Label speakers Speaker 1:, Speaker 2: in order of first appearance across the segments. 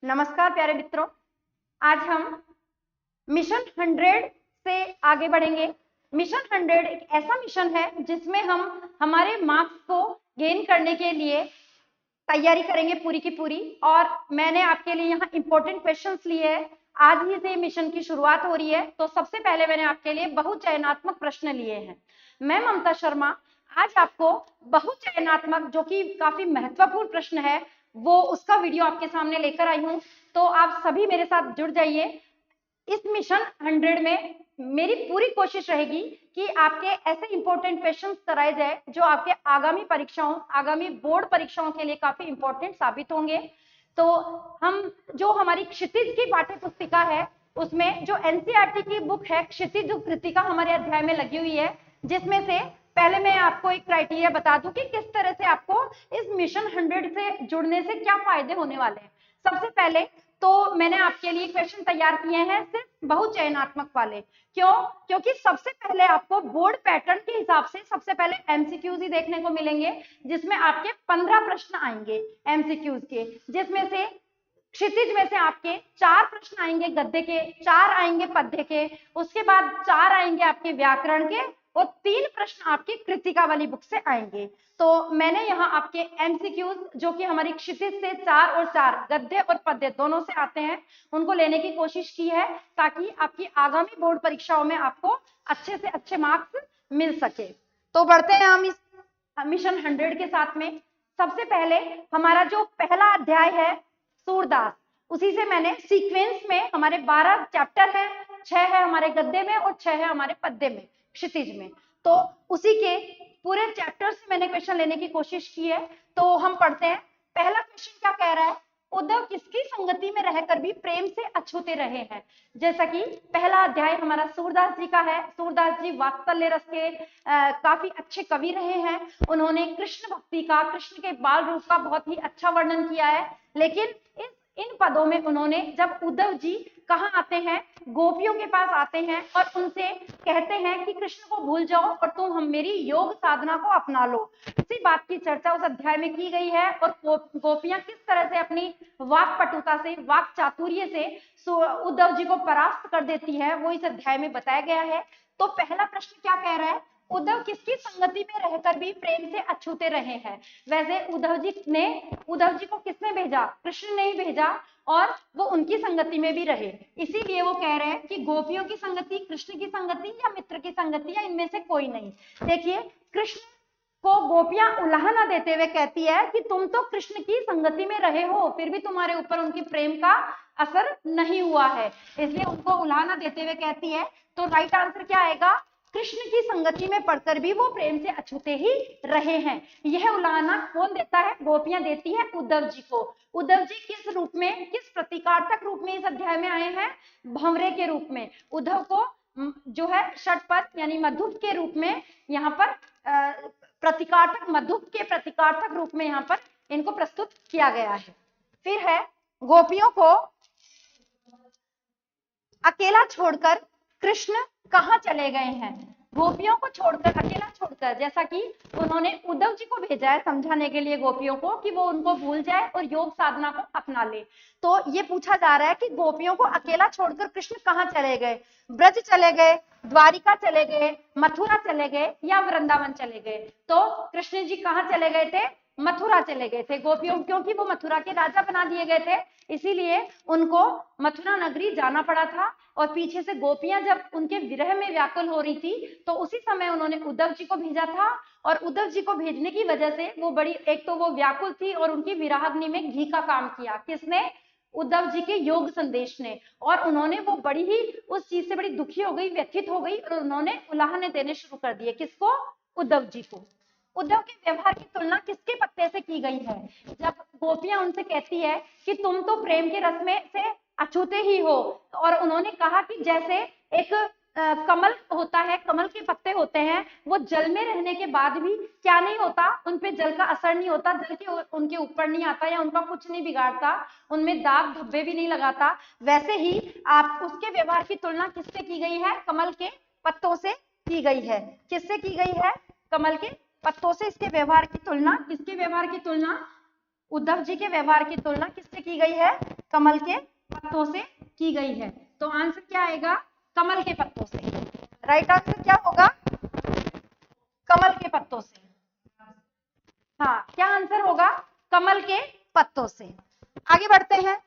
Speaker 1: नमस्कार प्यारे मित्रों, आज हम मिशन 100 से आगे बढ़ेंगे। मिशन 100 एक ऐसा मिशन है जिसमें हम हमारे मार्क्स को गेन करने के लिए तैयारी करेंगे पूरी की पूरी। और मैंने आपके लिए यहाँ इंपॉर्टेंट क्वेश्चंस लिए हैं। आज ही से मिशन की शुरुआत हो रही है, तो सबसे पहले मैंने आपके लिए बहुचयनात्मक प्रश्न लिए हैं। मैं ममता शर्मा आज आपको बहुचयनात्मक, जो कि काफी महत्वपूर्ण प्रश्न है, वो उसका वीडियो आपके सामने लेकर आई हूँ। तो आप सभी मेरे साथ जुड़ जाइए। इस मिशन 100 में मेरी पूरी कोशिश रहेगी कि आपके ऐसे इंपॉर्टेंट क्वेश्चंस कराए जाए जो आपके आगामी परीक्षाओं, आगामी बोर्ड परीक्षाओं के लिए काफी इंपॉर्टेंट साबित होंगे। तो हम जो हमारी क्षितिज की पाठ्य पुस्तिका है, उसमें जो एनसीईआरटी की बुक है क्षितिज कृतिका हमारे अध्याय में लगी हुई है, जिसमें से पहले मैं आपको एक क्राइटेरिया बता दूं कि किस तरह से आपको इस मिशन 100 से जुड़ने से क्या फायदे होने वाले हैं। सबसे पहले तो मैंने आपके लिए क्वेश्चन तैयार किए हैं सिर्फ बहुचयनात्मक वाले। क्यों? क्योंकि सबसे पहले आपको बोर्ड पैटर्न के हिसाब से सबसे पहले एमसीक्यूज ही देखने को मिलेंगे, जिसमें आपके 15 प्रश्न आएंगे एमसीक्यूज के, जिसमें से क्षितिज में से आपके 4 प्रश्न आएंगे गद्य के, 4 आएंगे पद्य के, उसके बाद 4 आएंगे आपके व्याकरण के, और 3 प्रश्न आपकी कृतिका वाली बुक से आएंगे। तो मैंने यहाँ आपके एमसीक्यूज, जो कि हमारी क्षितिज से 4 और 4 गद्य और पद्य दोनों से आते हैं, उनको लेने की कोशिश की है, ताकि आपकी आगामी बोर्ड परीक्षाओं में आपको अच्छे से अच्छे मार्क्स मिल सके। तो बढ़ते हैं हम इस मिशन 100 के साथ में। सबसे पहले हमारा जो पहला अध्याय है सूरदास, उसी से मैंने सीक्वेंस में हमारे 12 चैप्टर है, 6 है हमारे गद्य में और 6 है हमारे पद्य में, क्षितिज में। तो उसी के पूरे चैप्टर से मैंने क्वेश्चन लेने की कोशिश की है। तो हम पढ़ते हैं। पहला क्वेश्चन क्या कह रहा है? उद्धव किसकी संगति में रहकर भी प्रेम से अछूते रहे हैं। जैसा कि पहला अध्याय हमारा सूरदास जी का है। सूरदास जी वात्सल्य रस के काफी अच्छे कवि रहे हैं। उन्होंने कृष्ण भक्ति का, कृष्ण के बाल रूप का बहुत ही अच्छा वर्णन किया है। लेकिन इन पदों में उन्होंने, जब उद्धव जी कहाँ आते हैं, गोपियों के पास आते हैं और उनसे कहते हैं कि कृष्ण को भूल जाओ और तुम हम मेरी योग साधना को अपना लो, उसी बात की चर्चा उस अध्याय में की गई है। और गोपियां किस तरह से अपनी वाक पटुता से, वाक चातुर्य से उद्धव जी को परास्त कर देती है, वो इस अध्याय में बताया गया है। तो पहला प्रश्न क्या कह रहा है? उद्धव किसकी संगति में रहकर भी प्रेम से अछूते रहे हैं। वैसे उद्धव जी को किसने भेजा? कृष्ण ने ही भेजा, और वो उनकी संगति में भी रहे। इसीलिए वो कह रहे हैं कि गोपियों की संगति, कृष्ण की संगति या मित्र की संगति, या इनमें से कोई नहीं। देखिए, कृष्ण को गोपियां उलाहना देते हुए कहती है कि तुम तो कृष्ण की संगति में रहे हो, फिर भी तुम्हारे ऊपर उनकी प्रेम का असर नहीं हुआ है, इसलिए उनको उलाहना देते हुए कहती है। तो राइट आंसर क्या आएगा? कृष्ण की संगति में पढ़कर भी वो प्रेम से अछूते ही रहे हैं। यह उलाहना कौन देता है? गोपियां देती है उद्धव जी को। उद्धव जी किस रूप में, किस प्रतीकात्मक रूप में इस अध्याय में आए हैं? भंवरे के रूप में। उद्धव को जो है षटपद यानी मधुप के रूप में यहाँ पर प्रतीकात्मक, मधुप के प्रतीकात्मक रूप में यहाँ पर इनको प्रस्तुत किया गया है। फिर है गोपियों को अकेला छोड़कर कृष्ण कहाँ चले गए हैं। गोपियों को छोड़कर, अकेला छोड़कर, जैसा कि उन्होंने उद्धव जी को भेजा है समझाने के लिए गोपियों को कि वो उनको भूल जाए और योग साधना को अपना ले। तो ये पूछा जा रहा है कि गोपियों को अकेला छोड़कर कृष्ण कहाँ चले गए? ब्रज चले गए, द्वारिका चले गए, मथुरा चले गए, या वृंदावन चले गए? तो कृष्ण जी कहाँ चले गए थे? मथुरा चले गए थे। गोपियों, क्योंकि वो मथुरा के राजा बना दिए गए थे, इसीलिए उनको मथुरा नगरी जाना पड़ा था। और पीछे से गोपियां जब उनके विरह में व्याकुल हो रही थी, तो उसी समय उन्होंने उद्धव जी को भेजा था। और उद्धव जी को भेजने की वजह से वो बड़ी, एक तो वो व्याकुल थी और उनकी विराहाग्नि में घी का काम किया। किसने? उद्धव जी के योग संदेश ने। और उन्होंने, वो बड़ी ही उस चीज से बड़ी दुखी हो गई, व्यथित हो गई, और उन्होंने उलाहने देने शुरू कर दिए। किसको? उद्धव जी को। उद्धव के व्यवहार की तुलना किसके पत्ते से की गई है? जब गोपियां उनसे कहती है कि तुम तो प्रेम के रस में से अछूते ही हो, और उन्होंने कहा कि जैसे एक कमल होता है, कमल के पत्ते होते हैं, वो जल में रहने के बाद भी क्या नहीं होता, उन पे जल का असर नहीं होता, जल के उनके ऊपर नहीं आता या उनका कुछ नहीं बिगाड़ता, उनमें दाग धब्बे भी नहीं लगाता। वैसे ही आप उसके व्यवहार की तुलना किससे की गई है? कमल के पत्तों से की गई है। किससे की गई है? कमल के पत्तों से इसके व्यवहार की तुलना, किसके व्यवहार की तुलना? उद्धव जी के व्यवहार की तुलना किससे की गई है? कमल के पत्तों से की गई है। तो आंसर क्या आएगा? कमल के पत्तों से। राइट आंसर क्या होगा? कमल के पत्तों से। हाँ, क्या आंसर होगा? कमल के पत्तों से। आगे बढ़ते हैं।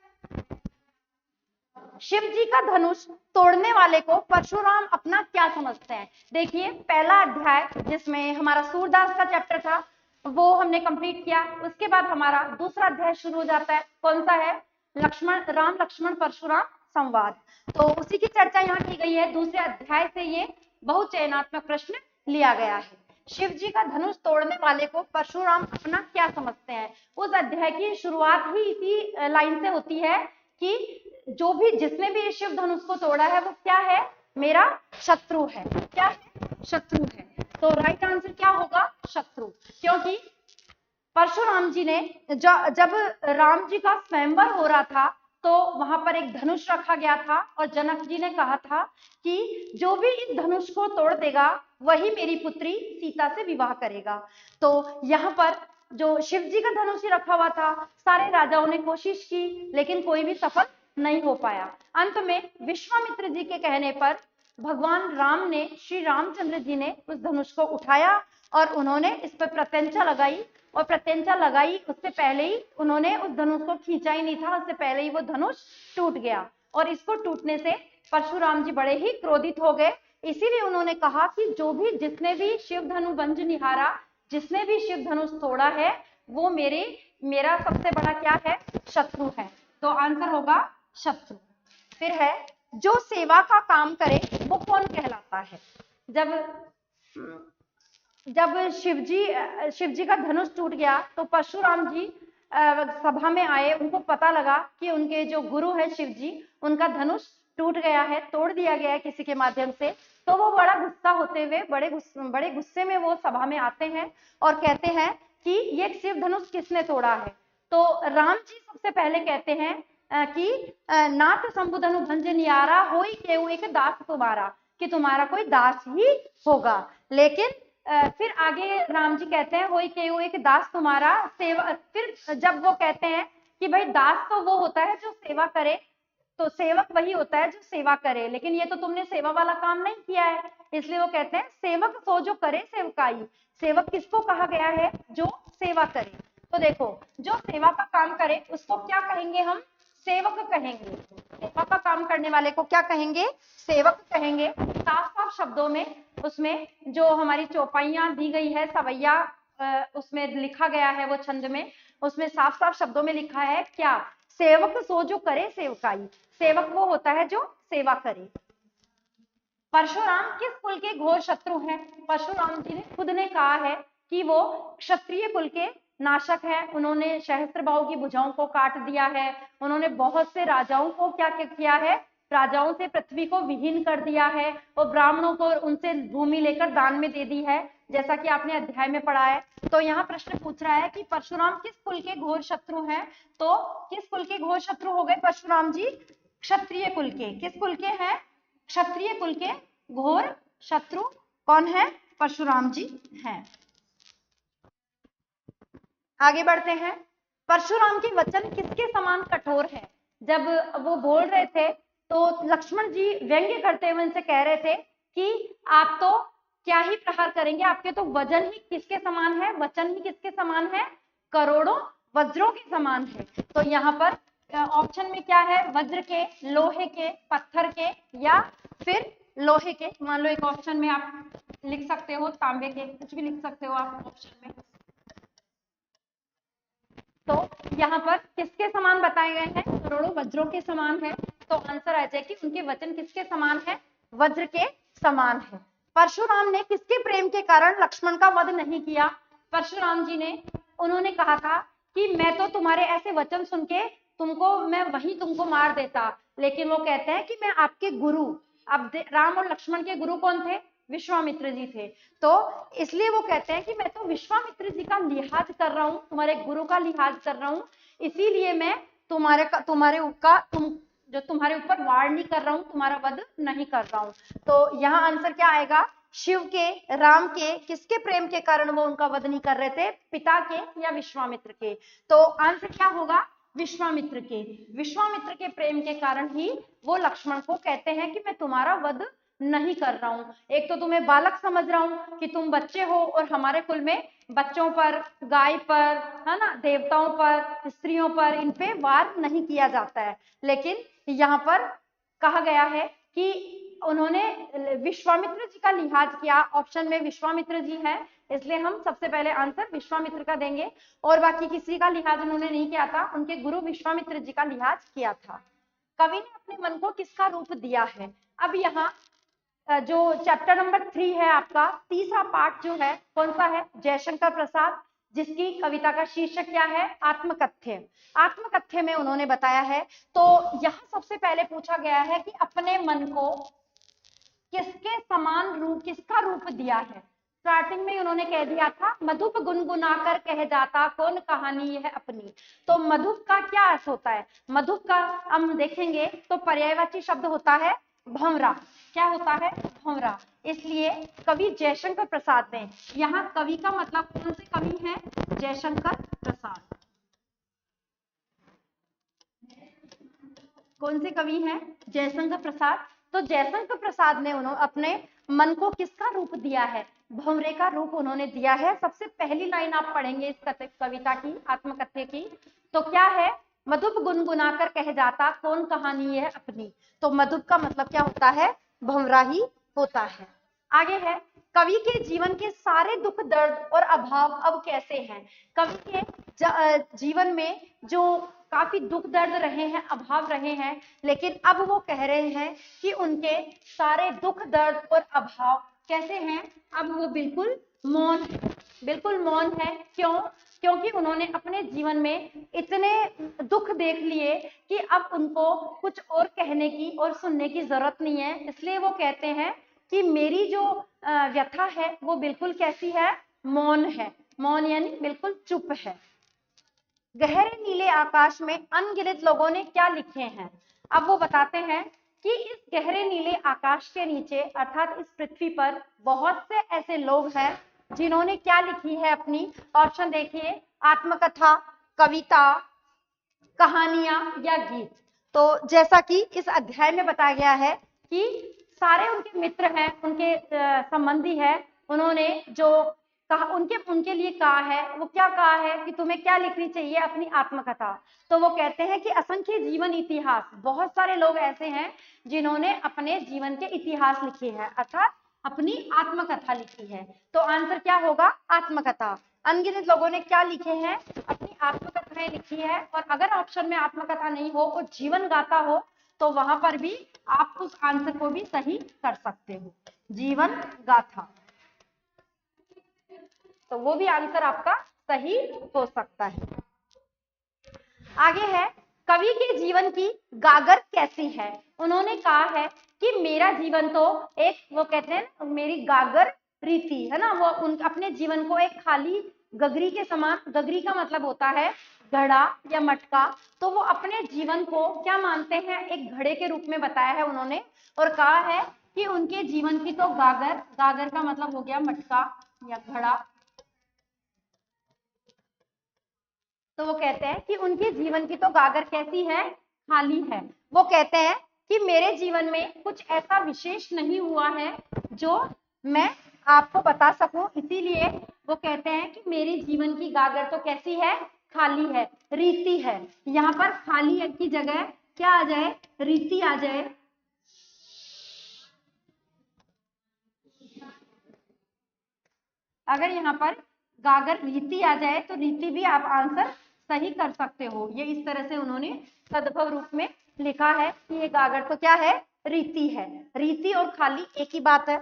Speaker 1: शिव जी का धनुष तोड़ने वाले को परशुराम अपना क्या समझते हैं? देखिए, पहला अध्याय जिसमें हमारा सूरदास का चैप्टर था वो हमने कंप्लीट किया। उसके बाद हमारा दूसरा अध्याय शुरू हो जाता है। कौन सा है? राम लक्ष्मण परशुराम संवाद। तो उसी की चर्चा यहाँ की गई है। दूसरे अध्याय से ये बहुचयनात्मक प्रश्न लिया गया है। शिव जी का धनुष तोड़ने वाले को परशुराम अपना क्या समझते हैं? उस अध्याय की शुरुआत ही इसी लाइन से होती है कि जो भी जिसने भी शिव धनुष को तोड़ा है वो क्या है? मेरा शत्रु है। क्या है? शत्रु है। तो राइट आंसर क्या होगा? शत्रु। क्योंकि परशुराम जी ने जब राम जी का स्वयंवर हो रहा था तो वहां पर एक धनुष रखा गया था और जनक जी ने कहा था कि जो भी इस धनुष को तोड़ देगा वही मेरी पुत्री सीता से विवाह करेगा। तो यहाँ पर जो शिव जी का धनुष ही रखा हुआ था, सारे राजाओं ने कोशिश की लेकिन कोई भी सफल नहीं हो पाया। अंत में विश्वामित्र जी के कहने पर भगवान राम ने, श्री रामचंद्र जी ने उस धनुष को उठाया और उन्होंने इस पर प्रत्यंचा लगाई और प्रत्यंचा लगाई उससे पहले ही उन्होंने उस धनुष को खींचा ही नहीं था, उससे पहले ही वो धनुष टूट गया और इसको टूटने से परशुराम जी बड़े ही क्रोधित हो गए। इसीलिए उन्होंने कहा कि जो भी जिसने भी शिव धनु भंज निहारा, जिसने भी शिव धनुष तोड़ा है वो मेरा सबसे बड़ा क्या है? शत्रु है। तो आंसर होगा शत्रु। फिर है जो सेवा का काम करे वो कौन कहलाता है? जब शिव जी का धनुष टूट गया तो परशुराम जी सभा में आए। उनको पता लगा कि उनके जो गुरु है शिव जी, उनका धनुष टूट गया है, तोड़ दिया गया है किसी के माध्यम से। तो वो बड़ा गुस्सा होते हुए बड़े गुस्से में वो सभा में आते हैं और कहते हैं कि ये शिव धनुष किसने तोड़ा है? तो राम जी सबसे पहले कहते हैं कि नाथ शंभुधनु भंज नियारा होई केहू एक दास तुम्हारा, कि तुम्हारा कोई दास ही होगा। लेकिन फिर आगे राम जी कहते हैं होई केहू एक दास तुम्हारा सेवा। फिर जब वो कहते हैं कि भाई दास तो वो होता है जो सेवा करे, तो सेवक वही होता है जो सेवा करे, लेकिन ये तो तुमने सेवा वाला काम नहीं किया है, इसलिए वो कहते हैं सेवक सो जो करे सेवकाई। सेवक किसको कहा गया है? जो सेवा करे। तो देखो, जो सेवा का काम करे उसको क्या कहेंगे? हम सेवक कहेंगे। सेवा का काम करने वाले को क्या कहेंगे? सेवक कहेंगे। साफ साफ शब्दों में उसमें जो हमारी चौपाइयां दी गई है, सवैया उसमें लिखा गया है, वो छंद में उसमें साफ साफ शब्दों में लिखा है क्या? सेवक सो जो करे सेवकाई। सेवक वो होता है जो सेवा करे। परशुराम किस कुल के घोर शत्रु हैं? परशुराम जी ने खुद ने कहा है कि वो क्षत्रिय कुल के नाशक है। उन्होंने सहस्त्रबाहु की भुजाओं को काट दिया है। उन्होंने बहुत से राजाओं को क्या किया है? राजाओं से पृथ्वी को विहीन कर दिया है और ब्राह्मणों को उनसे भूमि लेकर दान में दे दी है, जैसा कि आपने अध्याय में पढ़ा है। तो यहाँ प्रश्न पूछ रहा है कि परशुराम किस कुल के घोर शत्रु हैं? तो किस कुल के घोर शत्रु हो गए परशुराम जी? क्षत्रिय कुल के। किस कुल के हैं? क्षत्रिय कुल के घोर शत्रु कौन है? परशुराम जी हैं। आगे बढ़ते हैं। परशुराम के वचन किसके समान कठोर है? जब वो बोल रहे थे तो लक्ष्मण जी व्यंग्य करते हुए उनसे कह रहे थे कि आप तो क्या ही प्रहार करेंगे, आपके तो वजन ही किसके समान है? वचन ही किसके समान है? करोड़ों वज्रों के समान है। तो यहाँ पर ऑप्शन में क्या है? वज्र के, लोहे के, पत्थर के या फिर लोहे के। मान लो एक ऑप्शन में आप लिख सकते हो तांबे के, कुछ भी लिख सकते हो आप ऑप्शन में। तो यहाँ पर किसके समान बताए गए हैं? करोड़ों वज्रों के समान है। तो आंसर आ जाए कि उनके वचन किसके समान है? वज्र के समान है। परशुराम ने किसके प्रेम के कारण लक्ष्मण का वध नहीं किया? परशुराम जी ने, उन्होंने कहा था कि मैं तो तुम्हारे ऐसे वचन सुन के मैं वहीं तुमको मार देता, लेकिन वो कहते हैं कि मैं आपके गुरु, अब राम और लक्ष्मण के गुरु कौन थे? विश्वामित्र जी थे। तो इसलिए वो कहते हैं कि मैं तो विश्वामित्र जी का लिहाज कर रहा हूँ, तुम्हारे गुरु का लिहाज कर रहा हूँ, इसीलिए मैं तुम्हारे ऊपर वार नहीं कर रहा हूँ, तुम्हारा वध नहीं कर रहा हूँ। तो यहाँ आंसर क्या आएगा? शिव के, राम के, किसके प्रेम के कारण वो उनका वध नहीं कर रहे थे? पिता के या विश्वामित्र के? तो आंसर क्या होगा? विश्वामित्र के प्रेम के कारण ही वो लक्ष्मण को कहते हैं कि मैं तुम्हारा वध नहीं कर रहा हूं। एक तो तुम्हें बालक समझ रहा हूं कि तुम बच्चे हो और हमारे कुल में बच्चों पर, गाय पर, है ना, देवताओं पर, स्त्रियों पर, इन पे वार नहीं किया जाता है। लेकिन यहाँ पर कहा गया है कि उन्होंने विश्वामित्र जी का लिहाज किया। ऑप्शन में विश्वामित्र जी है, इसलिए हम सबसे पहले आंसर विश्वामित्र का देंगे। और बाकी किसी का लिहाज उन्होंने नहीं किया था, उनके गुरु विश्वामित्र जी का लिहाज किया था। कवि ने अपने मन को किसका रूप दिया है? अब यहाँ जो चैप्टर नंबर 3 है आपका, तीसरा पार्ट जो है कौन सा है? जयशंकर प्रसाद, जिसकी कविता का शीर्षक क्या है? आत्मकथ्य। आत्मकथ्य में उन्होंने बताया है। तो यहाँ सबसे पहले पूछा गया है कि अपने मन को किसके समान रूप, किसका रूप दिया है? स्टार्टिंग में उन्होंने कह दिया था मधुप गुनगुनाकर कह जाता कौन कहानी है अपनी। तो मधुप का क्या अर्थ होता है? मधुप का हम देखेंगे तो पर्यायवाची शब्द होता है भंवरा। क्या होता है? भंवरा। इसलिए कवि जयशंकर प्रसाद ने, यहाँ कवि का मतलब कौन से कवि है? जयशंकर प्रसाद। कौन से कवि हैं? जयशंकर प्रसाद। तो जयशंकर प्रसाद ने उन्होंने अपने मन को किसका रूप दिया है? भंवरे का रूप उन्होंने दिया है। सबसे पहली लाइन आप पढ़ेंगे इस कविता की, आत्मकथ्य की, तो क्या है? मधुप गुनगुनाकर कह जाता कौन कहानी है अपनी। तो मधुप का मतलब क्या होता है? भंवरा ही होता है। आगे है, कवि के जीवन के सारे दुख दर्द और अभाव अब कैसे हैं? कवि के जीवन में जो काफी दुख दर्द रहे हैं, अभाव रहे हैं, लेकिन अब वो कह रहे हैं कि उनके सारे दुख दर्द और अभाव कैसे हैं? अब वो बिल्कुल मौन है। क्यों? क्योंकि उन्होंने अपने जीवन में इतने दुख देख लिए कि अब उनको कुछ और कहने की और सुनने की जरूरत नहीं है। इसलिए वो कहते हैं कि मेरी जो व्यथा है वो बिल्कुल कैसी है? मौन है। मौन यानी बिल्कुल चुप है। गहरे नीले आकाश में अनगिनत लोगों ने क्या लिखे हैं? अब वो बताते हैं कि इस गहरे नीले आकाश के नीचे अर्थात इस पृथ्वी पर बहुत से ऐसे लोग हैं जिन्होंने क्या लिखी है अपनी? ऑप्शन देखिए, आत्मकथा, कविता, कहानियां या गीत। तो जैसा कि इस अध्याय में बताया गया है कि सारे उनके मित्र हैं, उनके संबंधी है, उन्होंने जो कहा उनके लिए कहा है, वो क्या कहा है कि तुम्हें क्या लिखनी चाहिए? अपनी आत्मकथा। तो वो कहते हैं कि असंख्य जीवन इतिहास, बहुत सारे लोग ऐसे हैं जिन्होंने अपने जीवन के इतिहास लिखे हैं, अर्थात अपनी आत्मकथा लिखी है। तो आंसर क्या होगा? आत्मकथा। अनगिनत लोगों ने क्या लिखे हैं? अपनी आत्मकथाएं लिखी है। और अगर ऑप्शन में आत्मकथा नहीं हो और जीवन गाथा हो तो वहां पर भी आप उस आंसर को भी सही कर सकते हो, जीवन गाथा। तो वो भी आंसर आपका सही हो सकता है। आगे है, कवि के जीवन की गागर कैसी है? उन्होंने कहा है कि मेरा जीवन तो एक, वो कहते हैं मेरी गागर रीति है ना, वो अपने जीवन को एक खाली गगरी के समान, गगरी का मतलब होता है घड़ा या मटका, तो वो अपने जीवन को क्या मानते हैं? एक घड़े के रूप में बताया है उन्होंने। और कहा है कि उनके जीवन की तो गागर, गागर का मतलब हो गया मटका या घड़ा। तो वो कहते हैं कि उनके जीवन की तो गागर कैसी है? खाली है। वो कहते हैं कि मेरे जीवन में कुछ ऐसा विशेष नहीं हुआ है जो मैं आपको बता सकूं, इसीलिए वो कहते हैं कि मेरे जीवन की गागर तो कैसी है? खाली है, रीति है। यहाँ पर खाली की जगह क्या आ जाए? रीति आ जाए। अगर यहाँ पर गागर रीति आ जाए तो रीति भी आप आंसर सही कर सकते हो। ये इस तरह से उन्होंने सद्भव रूप में लिखा है कि ये गागर तो क्या है? रीति है। रीति और खाली एक ही बात है।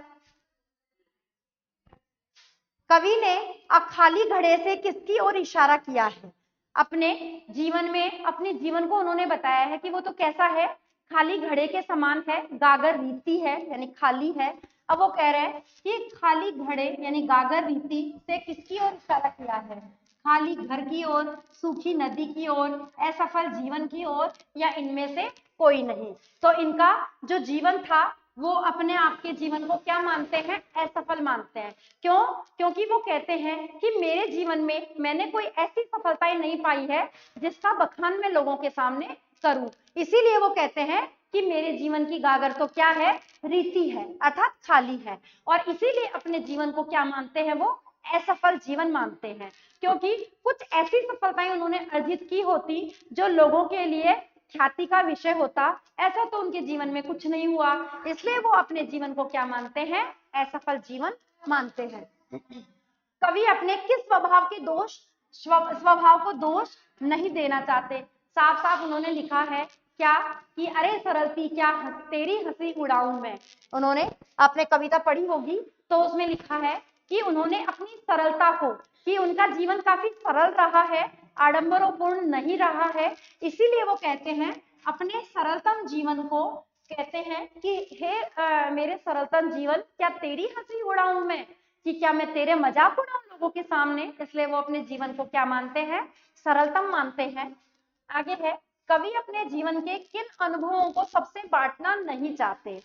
Speaker 1: कवि ने खाली घड़े से किसकी ओर इशारा किया है? अपने जीवन में, अपने जीवन को उन्होंने बताया है कि वो तो कैसा है? खाली घड़े के समान है, गागर रीति है यानी खाली है। अब वो कह रहे हैं कि खाली घड़े यानी गागर रीति से किसकी ओर इशारा किया है? खाली घर की ओर, सूखी नदी की ओर, असफल जीवन की ओर, या इनमें से कोई नहीं। तो इनका जो जीवन था वो अपने आप के जीवन को क्या मानते हैं? असफल मानते हैं। क्यों? क्योंकि वो कहते हैं कि मेरे जीवन में मैंने कोई ऐसी सफलताएं नहीं पाई है जिसका बखान मैं लोगों के सामने करूं। इसीलिए वो कहते हैं कि मेरे जीवन की गागर तो क्या है? रीति है, अर्थात खाली है। और इसीलिए अपने जीवन को क्या मानते हैं? वो असफल जीवन मानते हैं, क्योंकि कुछ ऐसी सफलताएं उन्होंने अर्जित की होती जो लोगों के लिए ख्याति का विषय होता। ऐसा तो उनके जीवन में कुछ नहीं हुआ, इसलिए वो अपने जीवन को क्या मानते हैं? असफल जीवन मानते हैं। कवि अपने किस स्वभाव को दोष नहीं देना चाहते। साफ साफ उन्होंने लिखा है क्या कि अरे सरलती क्या तेरी हंसी उड़ाऊं मैं। उन्होंने आपने कविता पढ़ी होगी तो उसमें लिखा है कि उन्होंने अपनी सरलता को, कि उनका जीवन काफी सरल रहा है, आडंबरोपूर्ण नहीं रहा है, इसीलिए वो कहते हैं अपने सरलतम जीवन को कहते हैं कि हे मेरे सरलतम जीवन, क्या तेरी हंसी उड़ाऊं मैं, कि क्या मैं तेरे मजाक उड़ाऊं लोगों के सामने। इसलिए वो अपने जीवन को क्या मानते हैं? सरलतम मानते हैं। आगे है, कवि अपने जीवन के किन अनुभवों को सबसे बांटना नहीं चाहते।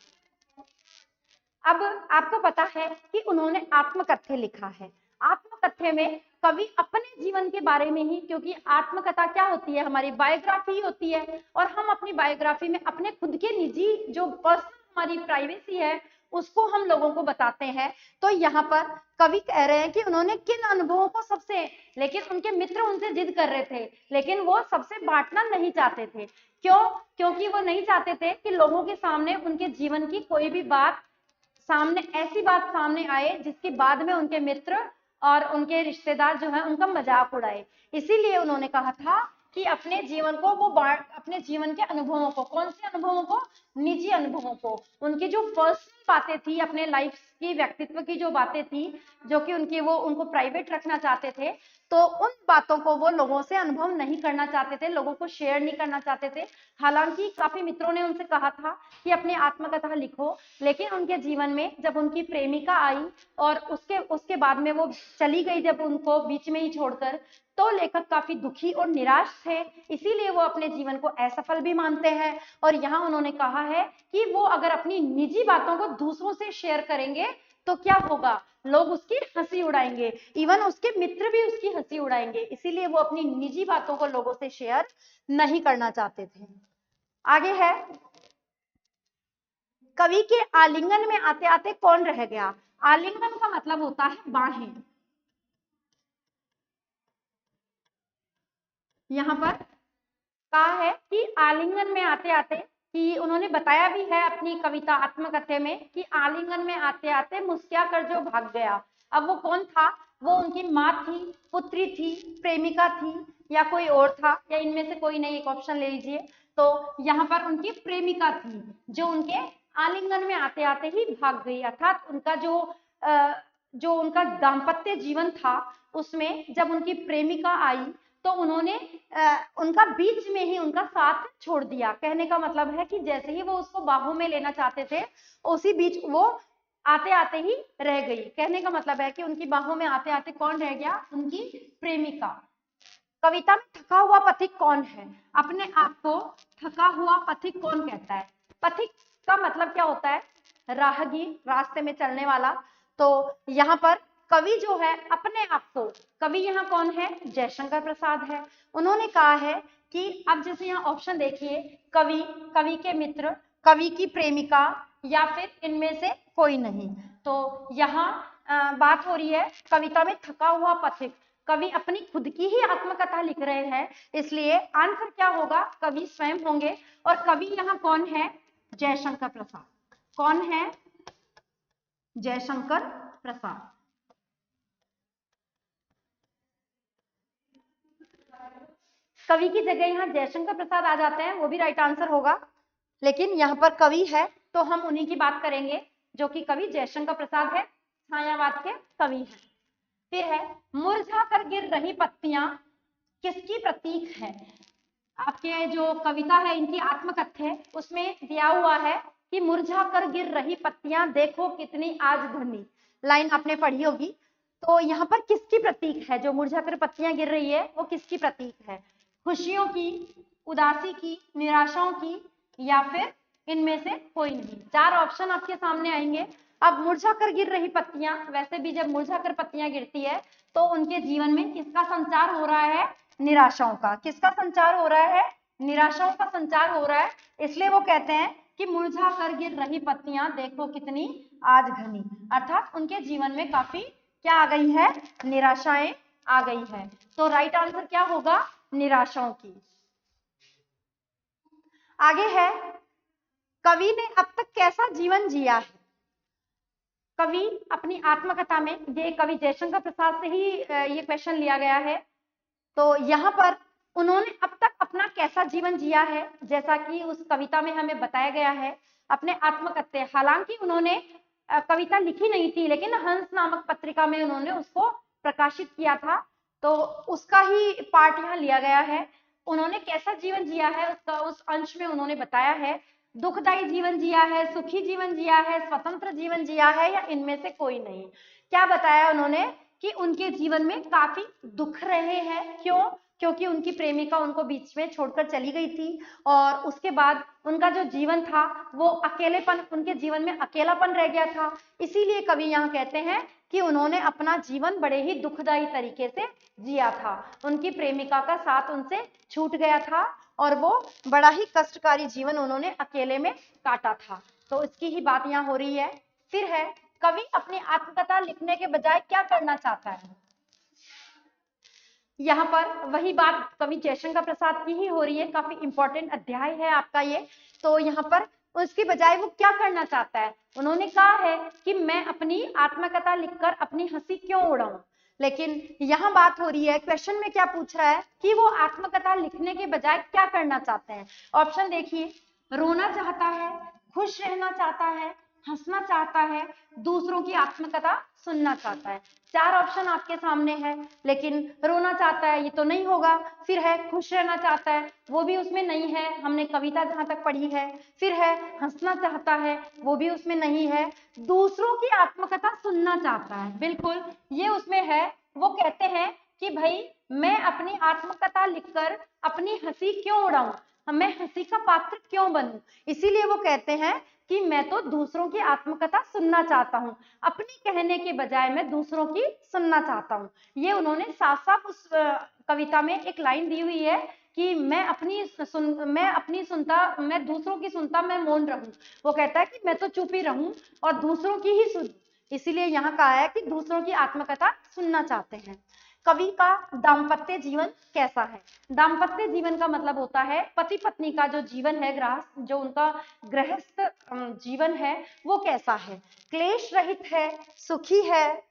Speaker 1: अब आपको पता है कि उन्होंने आत्मकथ्य लिखा है। आत्मकथ्य में कवि अपने जीवन के बारे में ही, क्योंकि आत्मकथा क्या होती है? हमारी बायोग्राफी होती है, और हम अपनी बायोग्राफी में अपने खुद के निजी जो पर्सनल हमारी प्राइवेसी है उसको हम लोगों को बताते हैं। तो यहाँ पर कवि कह रहे हैं कि उन्होंने किन अनुभवों को सबसे, लेकिन उनके मित्र उनसे जिद कर रहे थे, लेकिन वो सबसे बांटना नहीं चाहते थे। क्यों? क्योंकि वो नहीं चाहते थे कि लोगों के सामने उनके जीवन की कोई भी बात सामने, ऐसी बात सामने आए जिसके बाद में उनके मित्र और उनके रिश्तेदार जो है उनका मजाक उड़ाए। इसीलिए उन्होंने कहा था कि अपने जीवन को वो अपने जीवन के अनुभवों को, कौन से अनुभवों को? निजी अनुभवों को, उनकी जो पर्सनल बातें थी, अपने लाइफ की, व्यक्तित्व की जो बातें थी जो कि उनको प्राइवेट रखना चाहते थे, तो उन बातों को वो लोगों से अनुभव नहीं करना चाहते थे, लोगों को शेयर नहीं करना चाहते थे। हालांकि काफी मित्रों ने उनसे कहा था कि अपनी आत्मकथा लिखो, लेकिन उनके जीवन में जब उनकी प्रेमिका आई और उसके बाद में वो चली गई, जब उनको बीच में ही छोड़कर, तो लेखक काफी दुखी और निराश थे। इसीलिए वो अपने जीवन को असफल भी मानते हैं। और यहाँ उन्होंने कहा है कि वो अगर अपनी निजी बातों को दूसरों से शेयर करेंगे तो क्या होगा? लोग उसकी हंसी उड़ाएंगे, इवन उसके मित्र भी उसकी हंसी उड़ाएंगे। इसीलिए वो अपनी निजी बातों को लोगों से शेयर नहीं करना चाहते थे। आगे है, कवि के आलिंगन में आते आते कौन रह गया। आलिंगन का मतलब होता है बाहें। यहाँ पर कहा है कि आलिंगन में आते आते, कि उन्होंने बताया भी है अपनी कविता आत्मकथ्य में कि आलिंगन में आते आते मुस्किया कर जो भाग गया। अब वो कौन था? वो उनकी माँ थी, पुत्री थी, प्रेमिका थी, या कोई और था, या इनमें से कोई नहीं, एक ऑप्शन ले लीजिए। तो यहाँ पर उनकी प्रेमिका थी जो उनके आलिंगन में आते आते ही भाग गई। अर्थात उनका जो उनका दाम्पत्य जीवन था उसमें जब उनकी प्रेमिका आई तो उन्होंने उनका बीच में ही उनका साथ छोड़ दिया। कहने का मतलब है कि जैसे ही वो उसको बाहों में लेना चाहते थे, उसी बीच वो आते आते ही रह गई। कहने का मतलब है कि उनकी बाहों में आते आते कौन रह गया? उनकी प्रेमिका। कविता में थका हुआ पथिक कौन है? अपने आप को थका हुआ पथिक कौन कहता है? पथिक का मतलब क्या होता है? राहगीर, रास्ते में चलने वाला। तो यहाँ पर कवि जो है अपने आप को, कवि यहाँ कौन है? जयशंकर प्रसाद है। उन्होंने कहा है कि अब जैसे यहाँ ऑप्शन देखिए, कवि, कवि के मित्र, कवि की प्रेमिका, या फिर इनमें से कोई नहीं। तो यहाँ बात हो रही है कविता में थका हुआ पथिक। कवि अपनी खुद की ही आत्मकथा लिख रहे हैं, इसलिए आंसर क्या होगा? कवि स्वयं होंगे। और कवि यहाँ कौन है? जयशंकर प्रसाद। कौन है? जयशंकर प्रसाद। कवि की जगह यहाँ जयशंकर प्रसाद आ जाते हैं, वो भी राइट आंसर होगा, लेकिन यहाँ पर कवि है तो हम उन्हीं की बात करेंगे जो कि कवि जयशंकर प्रसाद है, छायावाद के कवि हैं। फिर है, मुरझा कर गिर रही पत्तियां किसकी प्रतीक है? आपके जो कविता है इनकी आत्मकथ्य उसमें दिया हुआ है कि मुरझा कर गिर रही पत्तियां देखो कितनी आज घनी। लाइन आपने पढ़ी होगी। तो यहाँ पर किसकी प्रतीक है? जो मुरझा कर पत्तियां गिर रही है वो किसकी प्रतीक है? खुशियों की, उदासी की, निराशाओं की, या फिर इनमें से कोई नहीं। 4 ऑप्शन आपके सामने आएंगे। अब मुरझाकर गिर रही पत्तियां, वैसे भी जब मुरझाकर पत्तियां गिरती है तो उनके जीवन में किसका संचार हो रहा है? निराशाओं का। किसका संचार हो रहा है? निराशाओं का संचार हो रहा है। इसलिए वो कहते हैं कि मुरझाकर गिर रही पत्तियां देखो कितनी आज घनी, अर्थात उनके जीवन में काफी क्या आ गई है? निराशाएं आ गई है। तो राइट आंसर क्या होगा? निराशाओं की। आगे है, कवि ने अब तक कैसा जीवन जिया है? कवि अपनी आत्मकथा में, ये कवि जयशंकर प्रसाद से ही ये क्वेश्चन लिया गया है। तो यहाँ पर उन्होंने अब तक अपना कैसा जीवन जिया है, जैसा कि उस कविता में हमें बताया गया है। अपने आत्मकथ्य, हालांकि उन्होंने कविता लिखी नहीं थी, लेकिन हंस नामक पत्रिका में उन्होंने उसको प्रकाशित किया था, तो उसका ही पार्ट यहाँ लिया गया है। उन्होंने कैसा जीवन जिया है उसका उस अंश में उन्होंने बताया है। दुखदायी जीवन जिया है, सुखी जीवन जिया है, स्वतंत्र जीवन जिया है, या इनमें से कोई नहीं। क्या बताया उन्होंने? कि उनके जीवन में काफी दुख रहे हैं। क्यों? क्योंकि उनकी प्रेमिका उनको बीच में छोड़कर चली गई थी, और उसके बाद उनका जो जीवन था वो अकेलेपन, उनके जीवन में अकेलापन रह गया था। इसीलिए कवि यहाँ कहते हैं कि उन्होंने अपना जीवन बड़े ही दुखदायी तरीके से जिया था। उनकी प्रेमिका का साथ उनसे छूट गया था और वो बड़ा ही कष्टकारी जीवन उन्होंने अकेले में काटा था। तो इसकी ही बात यहाँ हो रही है। फिर है, कवि अपनी आत्मकथा लिखने के बजाय क्या करना चाहता है? यहाँ पर वही बात कवि जयशंकर प्रसाद की ही हो रही है। काफी इंपॉर्टेंट अध्याय है आपका ये। तो यहाँ पर उसके बजाय वो क्या करना चाहता है? उन्होंने कहा है कि मैं अपनी आत्मकथा लिखकर अपनी हंसी क्यों उड़ाऊं। लेकिन यहाँ बात हो रही है, क्वेश्चन में क्या पूछ रहा है कि वो आत्मकथा लिखने के बजाय क्या करना चाहते हैं। ऑप्शन देखिए, रोना चाहता है, खुश रहना चाहता है, हंसना चाहता है, दूसरों की आत्मकथा सुनना चाहता है। 4 ऑप्शन आपके सामने है, लेकिन रोना चाहता है ये तो नहीं होगा। फिर है खुश रहना चाहता है, वो भी उसमें नहीं है, हमने कविता जहां तक पढ़ी है। फिर है हंसना चाहता है, वो भी उसमें नहीं है। दूसरों की आत्मकथा सुनना चाहता है, बिल्कुल ये उसमें है। वो कहते हैं कि भाई मैं अपनी आत्मकथा लिखकर अपनी हंसी क्यों उड़ाऊं, मैं हंसी का पात्र क्यों बनूं। इसीलिए वो कहते हैं कि मैं तो दूसरों की आत्मकथा सुनना चाहता हूँ, अपनी कहने के बजाय मैं दूसरों की सुनना चाहता हूँ। ये उन्होंने साफ साफ उस कविता में एक लाइन दी हुई है कि मैं दूसरों की सुनता मैं मौन रहूं। वो कहता है कि मैं तो चुप ही रहूं और दूसरों की ही सुन। इसीलिए यहाँ कहा है कि दूसरों की आत्मकथा सुनना चाहते हैं। कवि का दाम्पत्य जीवन कैसा है? दाम्पत्य जीवन का मतलब होता है पति पत्नी का जो जीवन है, गृहस्थ जो उनका गृहस्थ जीवन है वो कैसा है? क्लेश रहित है, सुखी है,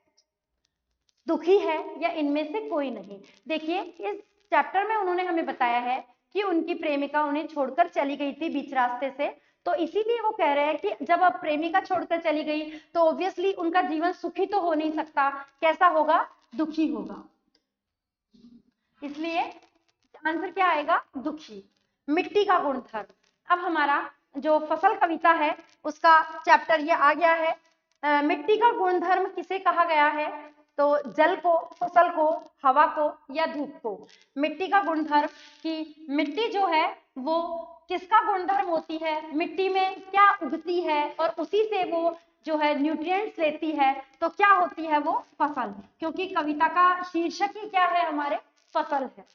Speaker 1: दुखी है, या इनमें से कोई नहीं। देखिए इस चैप्टर में उन्होंने हमें बताया है कि उनकी प्रेमिका उन्हें छोड़कर चली गई थी बीच रास्ते से। तो इसीलिए वो कह रहे हैं कि जब अब प्रेमिका छोड़कर चली गई तो ऑब्वियसली उनका जीवन सुखी तो हो नहीं सकता। कैसा होगा? दुखी होगा। इसलिए आंसर क्या आएगा? दुखी। मिट्टी का गुणधर्म। अब हमारा जो फसल कविता है उसका चैप्टर ये आ गया है। मिट्टी का गुणधर्म किसे कहा गया है? तो जल को, फसल को, हवा को, या धूप को। मिट्टी का गुणधर्म कि मिट्टी जो है वो किसका गुणधर्म होती है? मिट्टी में क्या उगती है और उसी से वो जो है न्यूट्रिएंट्स लेती है, तो क्या होती है वो? फसल। क्योंकि कविता का शीर्षक ही क्या है हमारे? फसल है।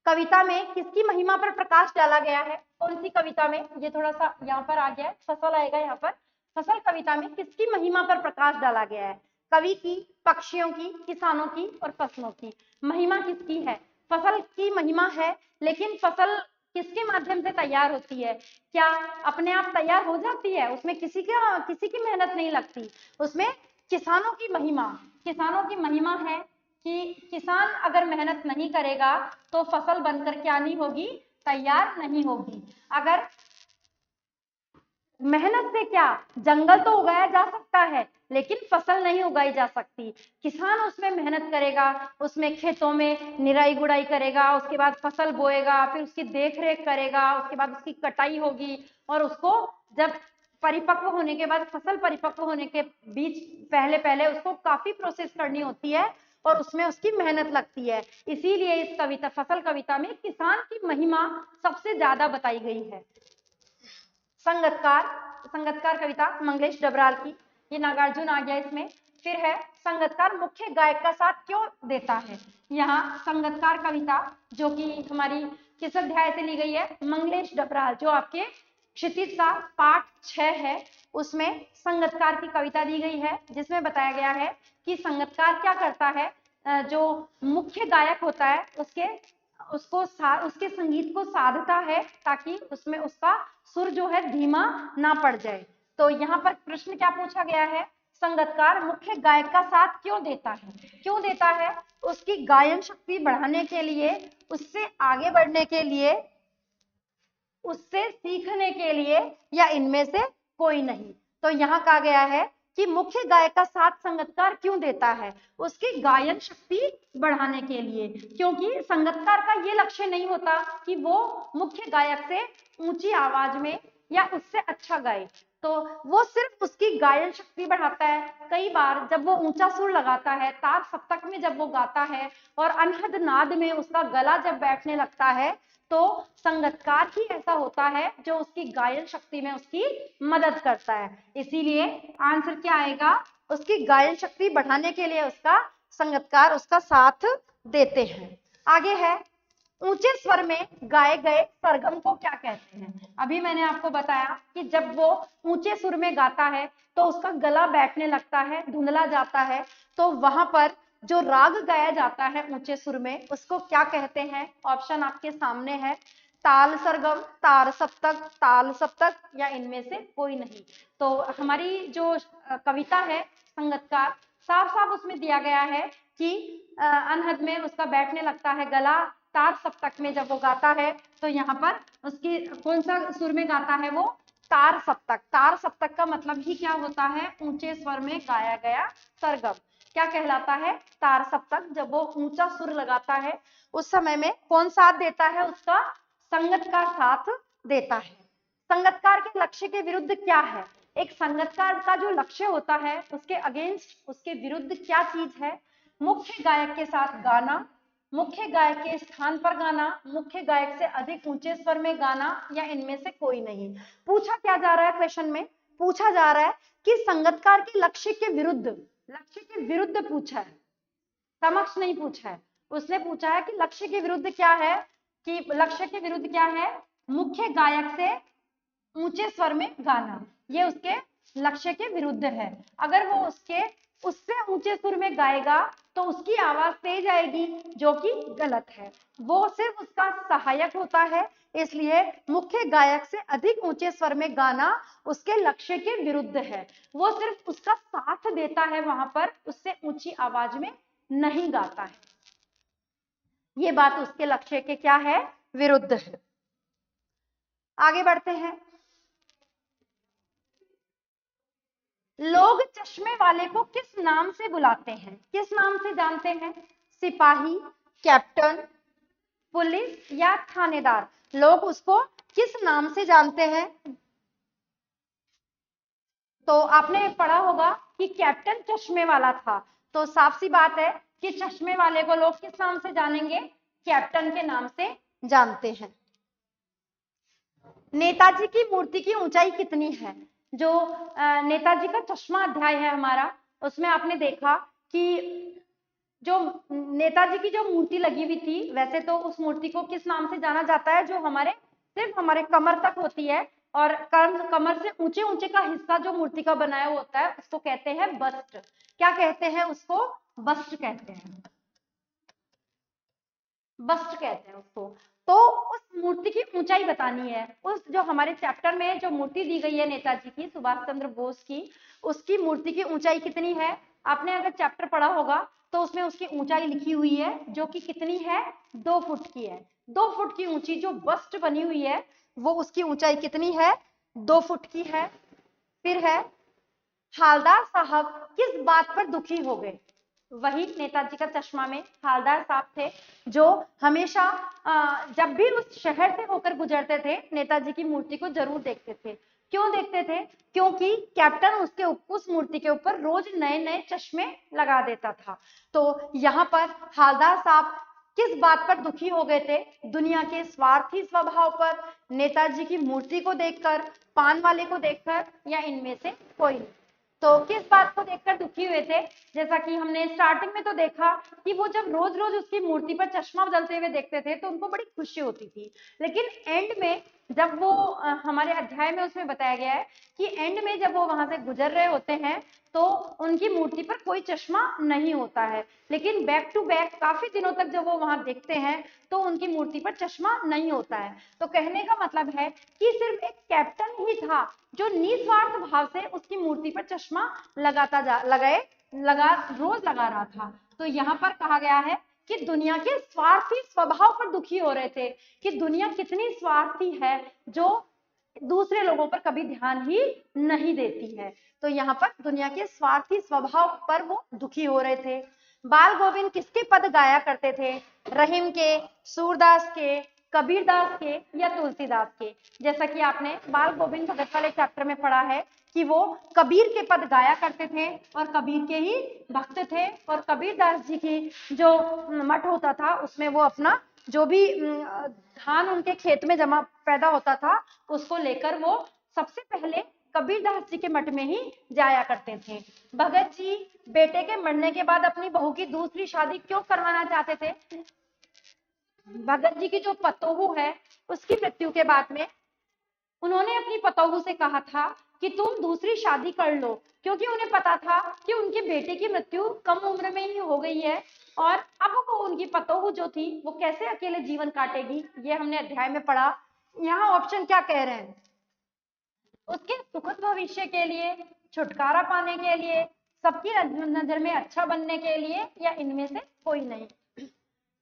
Speaker 1: कविता में किसकी महिमा पर प्रकाश डाला गया है? कौन सी कविता में? ये थोड़ा सा यहाँ पर आ गया है, फसल आएगा यहाँ पर। फसल कविता में किसकी महिमा पर प्रकाश डाला गया है? कवि की, पक्षियों की, किसानों की और फसलों की। महिमा किसकी है? फसल की महिमा है, लेकिन फसल किसके माध्यम से तैयार होती है? क्या अपने आप तैयार हो जाती है? उसमें किसी की मेहनत नहीं लगती। उसमें किसानों की महिमा है कि किसान अगर मेहनत नहीं करेगा तो फसल बनकर क्या नहीं होगी? तैयार नहीं होगी। अगर मेहनत से क्या, जंगल तो उगाया जा सकता है लेकिन फसल नहीं उगाई जा सकती। किसान उसमें मेहनत करेगा, उसमें खेतों में निराई गुड़ाई करेगा, उसके बाद फसल बोएगा, फिर उसकी देख रेख करेगा, उसके बाद उसकी कटाई होगी, और उसको जब परिपक्व होने के बाद, फसल परिपक्व होने के बीच पहले उसको काफी प्रोसेस करनी होती है, और उसमें उसकी मेहनत लगती है। इसीलिए इस कविता फसल कविता में किसान की महिमा सबसे ज्यादा बताई गई है। संगतकार कविता मंगलेश डबराल की, ये नागार्जुन आ गया इसमें। फिर है संगतकार मुख्य गायक का साथ क्यों देता है। यहाँ संगतकार कविता जो कि हमारी किस अध्याय से ली गई है, मंगलेश डबराल, जो आपके क्षितिज का पाठ 6 है, उसमें संगतकार की कविता दी गई है, जिसमें बताया गया है कि संगतकार क्या करता है, जो मुख्य गायक होता है उसके संगीत को साधता है ताकि उसमें उसका सुर जो है धीमा ना पड़ जाए। तो यहाँ पर प्रश्न क्या पूछा गया है, संगतकार मुख्य गायक का साथ क्यों देता है। क्यों देता है, उसकी गायन शक्ति बढ़ाने के लिए, उससे आगे बढ़ने के लिए, उससे सीखने के लिए, या इनमें से कोई नहीं। तो यहाँ कहा गया है कि मुख्य गायक का साथ संगतकार क्यों देता है, उसकी गायन शक्ति बढ़ाने के लिए, क्योंकि संगतकार का ये लक्ष्य नहीं होता कि वो मुख्य गायक से ऊंची आवाज में या उससे अच्छा गाए, तो वो सिर्फ उसकी गायन शक्ति बढ़ाता है। कई बार जब वो ऊंचा सुर लगाता है, तार सप्तक में जब वो गाता है और अनहद नाद में उसका गला जब बैठने लगता है, तो संगतकार ही ऐसा होता है जो उसकी गायन शक्ति में उसकी मदद करता है। इसीलिए आंसर क्या आएगा, उसकी गायन शक्ति बढ़ाने के लिए उसका संगतकार उसका साथ देते हैं। आगे है ऊंचे स्वर में गाए गए सरगम को क्या कहते हैं। अभी मैंने आपको बताया कि जब वो ऊंचे सुर में गाता है तो उसका गला बैठने लगता है, धुंधला जाता है, तो वहां पर जो राग गाया जाता है ऊंचे सुर में उसको क्या कहते हैं। ऑप्शन आपके सामने है, ताल सरगम, तार सप्तक, ताल सप्तक, या इनमें से कोई नहीं। तो हमारी जो कविता है संगतकार, साफ साफ उसमें दिया गया है कि अनहद में उसका बैठने लगता है गला, तार सप्तक में जब वो गाता है तो यहाँ पर उसकी कौन सा सुर में गाता है, वो तार सप्तक। तार सप्तक का मतलब ही क्या होता है, ऊंचे स्वर में गाया गया सरगम क्या कहलाता है, तार सप्तक। जब वो ऊंचा सुर लगाता है उस समय में कौन साथ देता है, उसका संगतकार साथ देता है। संगतकार के लक्ष्य के विरुद्ध क्या है, एक संगतकार का जो लक्ष्य होता है उसके अगेंस्ट, उसके विरुद्ध क्या चीज है, मुख्य गायक के साथ गाना, मुख्य गायक के स्थान पर गाना, मुख्य गायक से अधिक ऊंचे स्वर में गाना, या इनमें से कोई नहीं। पूछा क्या जा रहा है, क्वेश्चन में पूछा जा रहा है कि संगतकार के लक्ष्य के विरुद्ध पूछा है, समक्ष नहीं पूछा है। उसने पूछा है कि लक्ष्य के विरुद्ध क्या है, कि लक्ष्य के विरुद्ध क्या है, मुख्य गायक से ऊंचे स्वर में गाना, ये उसके लक्ष्य के विरुद्ध है। अगर वो उससे ऊंचे सुर में गाएगा तो उसकी आवाज तेज आएगी, जो कि गलत है। वो सिर्फ उसका सहायक होता है, इसलिए मुख्य गायक से अधिक ऊंचे स्वर में गाना उसके लक्ष्य के विरुद्ध है। वो सिर्फ उसका साथ देता है, वहां पर उससे ऊंची आवाज में नहीं गाता है। ये बात उसके लक्ष्य के क्या है, विरुद्ध है। आगे बढ़ते हैं। लोग चश्मे वाले को किस नाम से बुलाते हैं, किस नाम से जानते हैं, सिपाही, कैप्टन, पुलिस या थानेदार। लोग उसको किस नाम से जानते हैं, तो आपने पढ़ा होगा कि कैप्टन चश्मे वाला था, तो साफ सी बात है कि चश्मे वाले को लोग किस नाम से जानेंगे, कैप्टन के नाम से जानते हैं। नेताजी की मूर्ति की ऊंचाई कितनी है, जो नेताजी का चश्मा अध्याय है हमारा, उसमें आपने देखा कि जो नेताजी की जो मूर्ति लगी हुई थी, वैसे तो उस मूर्ति को किस नाम से जाना जाता है, जो सिर्फ हमारे कमर तक होती है, और कमर से ऊंचे ऊंचे का हिस्सा जो मूर्ति का बनाया होता है उसको कहते हैं बस्ट। क्या कहते हैं उसको, बस्ट कहते हैं, बस्ट कहते हैं उसको। तो उस मूर्ति की ऊंचाई बतानी है, उस जो हमारे चैप्टर में जो मूर्ति दी गई है नेताजी की, सुभाष चंद्र बोस की, उसकी मूर्ति की ऊंचाई कितनी है। आपने अगर चैप्टर पढ़ा होगा तो उसमें उसकी ऊंचाई लिखी हुई है, जो कि कितनी है, 2 फुट की है। 2 फुट की ऊंची जो बस्ट बनी हुई है वो उसकी ऊंचाई कितनी है, 2 फुट की है। फिर है हालदार साहब किस बात पर दुखी हो गए। वही नेताजी का चश्मा में हालदार साहब थे, जो हमेशा जब भी उस शहर से होकर गुजरते थे नेताजी की मूर्ति को जरूर देखते थे। क्यों देखते थे? क्योंकि कैप्टन उस मूर्ति के ऊपर रोज नए नए चश्मे लगा देता था। तो यहाँ पर हालदार साहब किस बात पर दुखी हो गए थे? दुनिया के स्वार्थी स्वभाव पर, नेताजी की मूर्ति को देखकर, पान वाले को देखकर, या इनमें से कोई? तो किस बात को देखकर दुखी हुए थे? जैसा कि हमने स्टार्टिंग में तो देखा कि वो जब रोज रोज उसकी मूर्ति पर चश्मा बदलते हुए देखते थे तो उनको बड़ी खुशी होती थी, लेकिन एंड में जब वो हमारे अध्याय में उसमें बताया गया है कि एंड में जब वो वहां से गुजर रहे होते हैं तो उनकी मूर्ति पर कोई चश्मा नहीं होता है, लेकिन बैक टू बैक काफी दिनों तक जब वो वहां देखते हैं तो उनकी मूर्ति पर चश्मा नहीं होता है। तो कहने का मतलब है कि सिर्फ एक कैप्टन ही था जो निस्वार्थ भाव से उसकी मूर्ति पर चश्मा रोज लगा रहा था। तो यहाँ पर कहा गया है कि दुनिया के स्वार्थी स्वभाव पर दुखी हो रहे थे कि दुनिया कितनी स्वार्थी है जो दूसरे लोगों पर कभी ध्यान ही नहीं देती है। तो यहाँ पर दुनिया के स्वार्थी स्वभाव पर वो दुखी हो रहे थे। बाल गोविंद किसके पद गाया करते थे? रहीम के, सूरदास के, कबीरदास के या तुलसीदास के? जैसा कि आपने बाल गोविंद भगत वाले चैप्टर में पढ़ा है कि वो कबीर के पद गाया करते थे और कबीर के ही भक्त थे, और कबीरदास जी की जो मठ होता था उसमें वो अपना जो भी धान उनके खेत में जमा पैदा होता था उसको लेकर वो सबसे पहले कबीरदास जी के मठ में ही जाया करते थे। भगत जी बेटे के मरने के बाद अपनी बहू की दूसरी शादी क्यों करवाना चाहते थे? भगत जी की जो पतोहू है उसकी मृत्यु के बाद में उन्होंने अपनी पतोहू से कहा था कि तुम दूसरी शादी कर लो, क्योंकि उन्हें पता था कि उनके बेटे की मृत्यु कम उम्र में ही हो गई है और अब वो उनकी पतोहू जो थी वो कैसे अकेले जीवन काटेगी, ये हमने अध्याय में पढ़ा। यहाँ ऑप्शन क्या कह रहे हैं? उसके सुखद भविष्य के लिए, छुटकारा पाने के लिए, सबकी नजर में अच्छा बनने के लिए, या इनमें से कोई नहीं।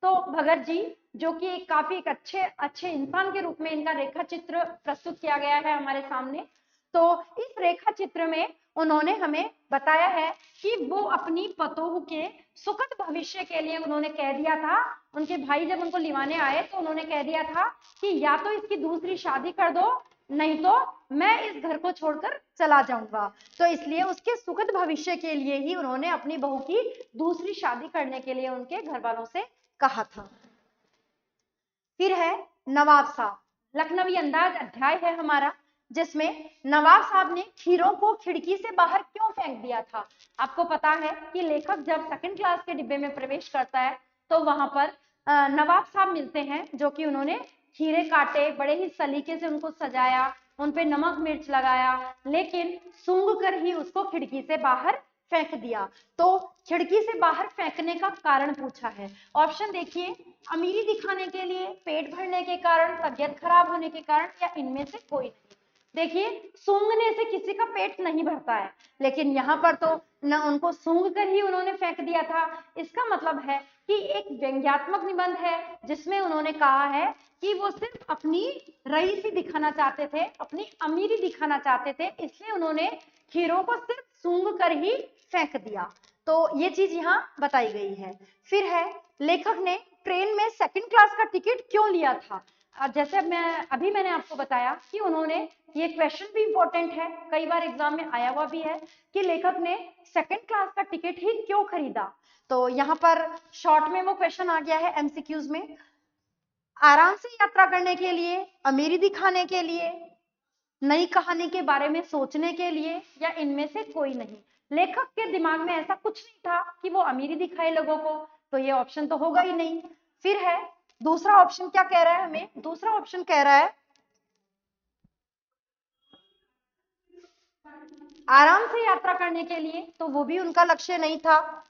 Speaker 1: तो भगत जी जो कि काफी एक अच्छे इंसान के रूप में इनका रेखा चित्र प्रस्तुत किया गया है हमारे सामने। तो इस रेखा चित्र में उन्होंने हमें बताया है कि वो अपनी पतोहू के सुखद भविष्य के लिए उन्होंने कह दिया था, उनके भाई जब उनको लिवाने आए तो उन्होंने कह दिया था कि या तो इसकी दूसरी शादी कर दो, नहीं तो मैं इस घर को छोड़कर चला जाऊंगा। तो इसलिए उसके सुखद भविष्य के लिए ही उन्होंने अपनी बहू की दूसरी शादी करने के लिए उनके घर वालों से कहा था। फिर है नवाब साहब, लखनवी अंदाज अध्याय है हमारा, जिसमें नवाब साहब ने खीरों को खिड़की से बाहर क्यों फेंक दिया था? आपको पता है कि लेखक जब सेकंड क्लास के डिब्बे में प्रवेश करता है तो वहां पर नवाब साहब मिलते हैं जो कि उन्होंने खीरे काटे, बड़े ही सलीके से उनको सजाया, उन पे नमक मिर्च लगाया, लेकिन सूंघ कर ही उसको खिड़की से बाहर फेंक दिया। तो खिड़की से बाहर फेंकने का कारण पूछा है। ऑप्शन देखिए, अमीरी दिखाने के लिए, पेट भरने के कारण, तबियत खराब होने के कारण, या इनमें से कोई नहीं। देखिए, सूंघने से किसी का पेट नहीं भरता है, लेकिन यहाँ पर तो न उनको सूंघ कर ही उन्होंने फेंक दिया था। इसका मतलब है कि एक व्यंग्यात्मक निबंध है जिसमें उन्होंने कहा है कि वो सिर्फ अपनी रईसी दिखाना चाहते थे, अपनी अमीरी दिखाना चाहते थे, इसलिए उन्होंने खीरों को सिर्फ सूंघ कर ही फेंक दिया। तो ये चीज यहाँ बताई गई है। फिर है, लेखक ने ट्रेन में सेकंड क्लास का टिकट क्यों लिया था? जैसे मैंने आपको बताया कि उन्होंने, ये क्वेश्चन भी इंपॉर्टेंट है, कई बार एग्जाम में आया हुआ भी है कि लेखक ने सेकंड क्लास का टिकट ही क्यों खरीदा। तो यहाँ पर शॉर्ट में वो क्वेश्चन आ गया है एमसीक्यूज में, आराम से यात्रा करने के लिए, अमीरी दिखाने के लिए, नई कहानी के बारे में सोचने के लिए, या इनमें से कोई नहीं। लेखक के दिमाग में ऐसा कुछ नहीं था कि वो अमीरी दिखाए लोगों को, तो ये ऑप्शन तो होगा ही नहीं। फिर है दूसरा ऑप्शन, क्या कह रहा है हमें? दूसरा ऑप्शन कह रहा है आराम से यात्रा करने के लिए, तो वो भी उनका लक्ष्य नहीं था।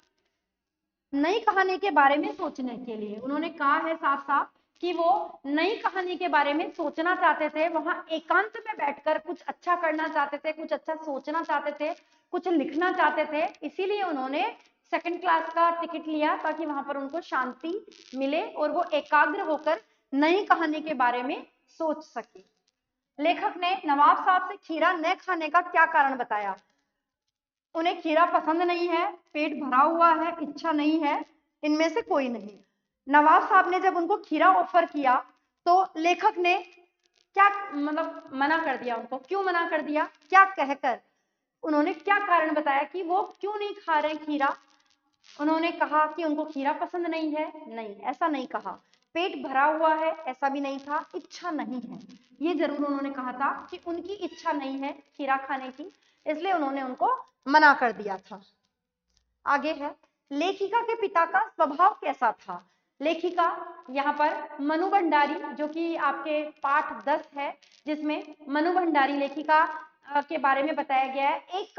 Speaker 1: नई कहानी के बारे में सोचने के लिए उन्होंने कहा है साफ साफ कि वो नई कहानी के बारे में सोचना चाहते थे, वहां एकांत में बैठकर कुछ अच्छा करना चाहते थे, कुछ अच्छा सोचना चाहते थे, कुछ लिखना चाहते थे, इसीलिए उन्होंने सेकंड क्लास का टिकट लिया ताकि वहां पर उनको शांति मिले और वो एकाग्र होकर नई कहानी के बारे में सोच सके। लेखक ने नवाब साहब से खीरा न खाने का क्या कारण बताया? उन्हें खीरा पसंद नहीं है, पेट भरा हुआ है, इच्छा नहीं है, इनमें से कोई नहीं। नवाब साहब ने जब उनको खीरा ऑफर किया तो लेखक ने क्या मतलब मना कर दिया उनको, क्यों मना कर दिया, क्या कहकर, उन्होंने क्या कारण बताया कि वो क्यों नहीं खा रहे खीरा। उन्होंने कहा कि उनको खीरा पसंद नहीं है, नहीं ऐसा नहीं कहा। पेट भरा हुआ है, ऐसा भी नहीं था। इच्छा नहीं है, ये जरूर उन्होंने कहा था कि उनकी इच्छा नहीं है खीरा खाने की, इसलिए उन्होंने उनको मना कर दिया था। आगे है, लेखिका के पिता का स्वभाव कैसा था। लेखिका यहाँ पर मनु भंडारी, जो कि आपके पाठ 10 है, जिसमें मनु भंडारी लेखिका के बारे में बताया गया है। एक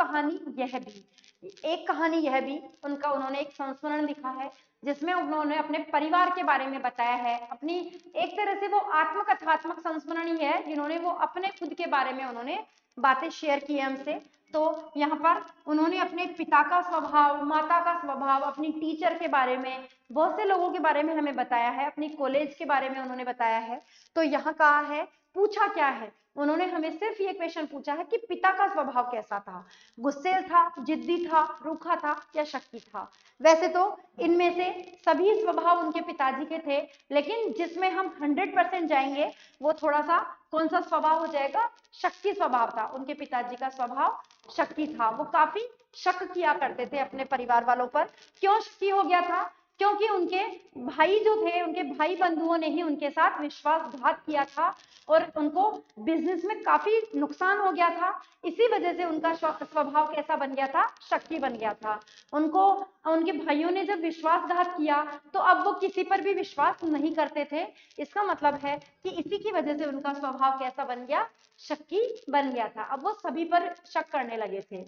Speaker 1: कहानी यह भी उनका, उन्होंने एक संस्मरण लिखा है जिसमें उन्होंने अपने परिवार के बारे में बताया है। अपनी एक तरह से वो आत्मकथात्मक संस्मरण ही है, जिन्होंने वो अपने खुद के बारे में उन्होंने बातें शेयर की है हमसे। तो यहाँ पर उन्होंने अपने पिता का स्वभाव, माता का स्वभाव, अपनी टीचर के बारे में, बहुत से लोगों के बारे में हमें बताया है, अपनी कॉलेज के बारे में उन्होंने बताया है। तो यहाँ कहा है, पूछा क्या है, उन्होंने हमें सिर्फ ये क्वेश्चन पूछा है कि पिता का स्वभाव कैसा था, गुस्सेल था, जिद्दी था, रूखा था या शक्की था। वैसे तो इनमें से सभी स्वभाव उनके पिताजी के थे, लेकिन जिसमें हम 100% जाएंगे वो थोड़ा सा कौन सा स्वभाव हो जाएगा, शक्की स्वभाव था। उनके पिताजी का स्वभाव शक्की था, वो काफी शक किया करते थे अपने परिवार वालों पर। क्यों शक्की हो गया था, क्योंकि उनके भाई जो थे, उनके भाई बंधुओं ने ही उनके साथ विश्वासघात किया था और उनको बिजनेस में काफी नुकसान हो गया था। इसी वजह से उनका स्वभाव कैसा बन गया था, शक्की बन गया था। उनको उनके भाइयों ने जब विश्वासघात किया तो अब वो किसी पर भी विश्वास नहीं करते थे। इसका मतलब है कि इसी की वजह से उनका स्वभाव कैसा बन गया, शक्की बन गया था। अब वो सभी पर शक करने लगे थे।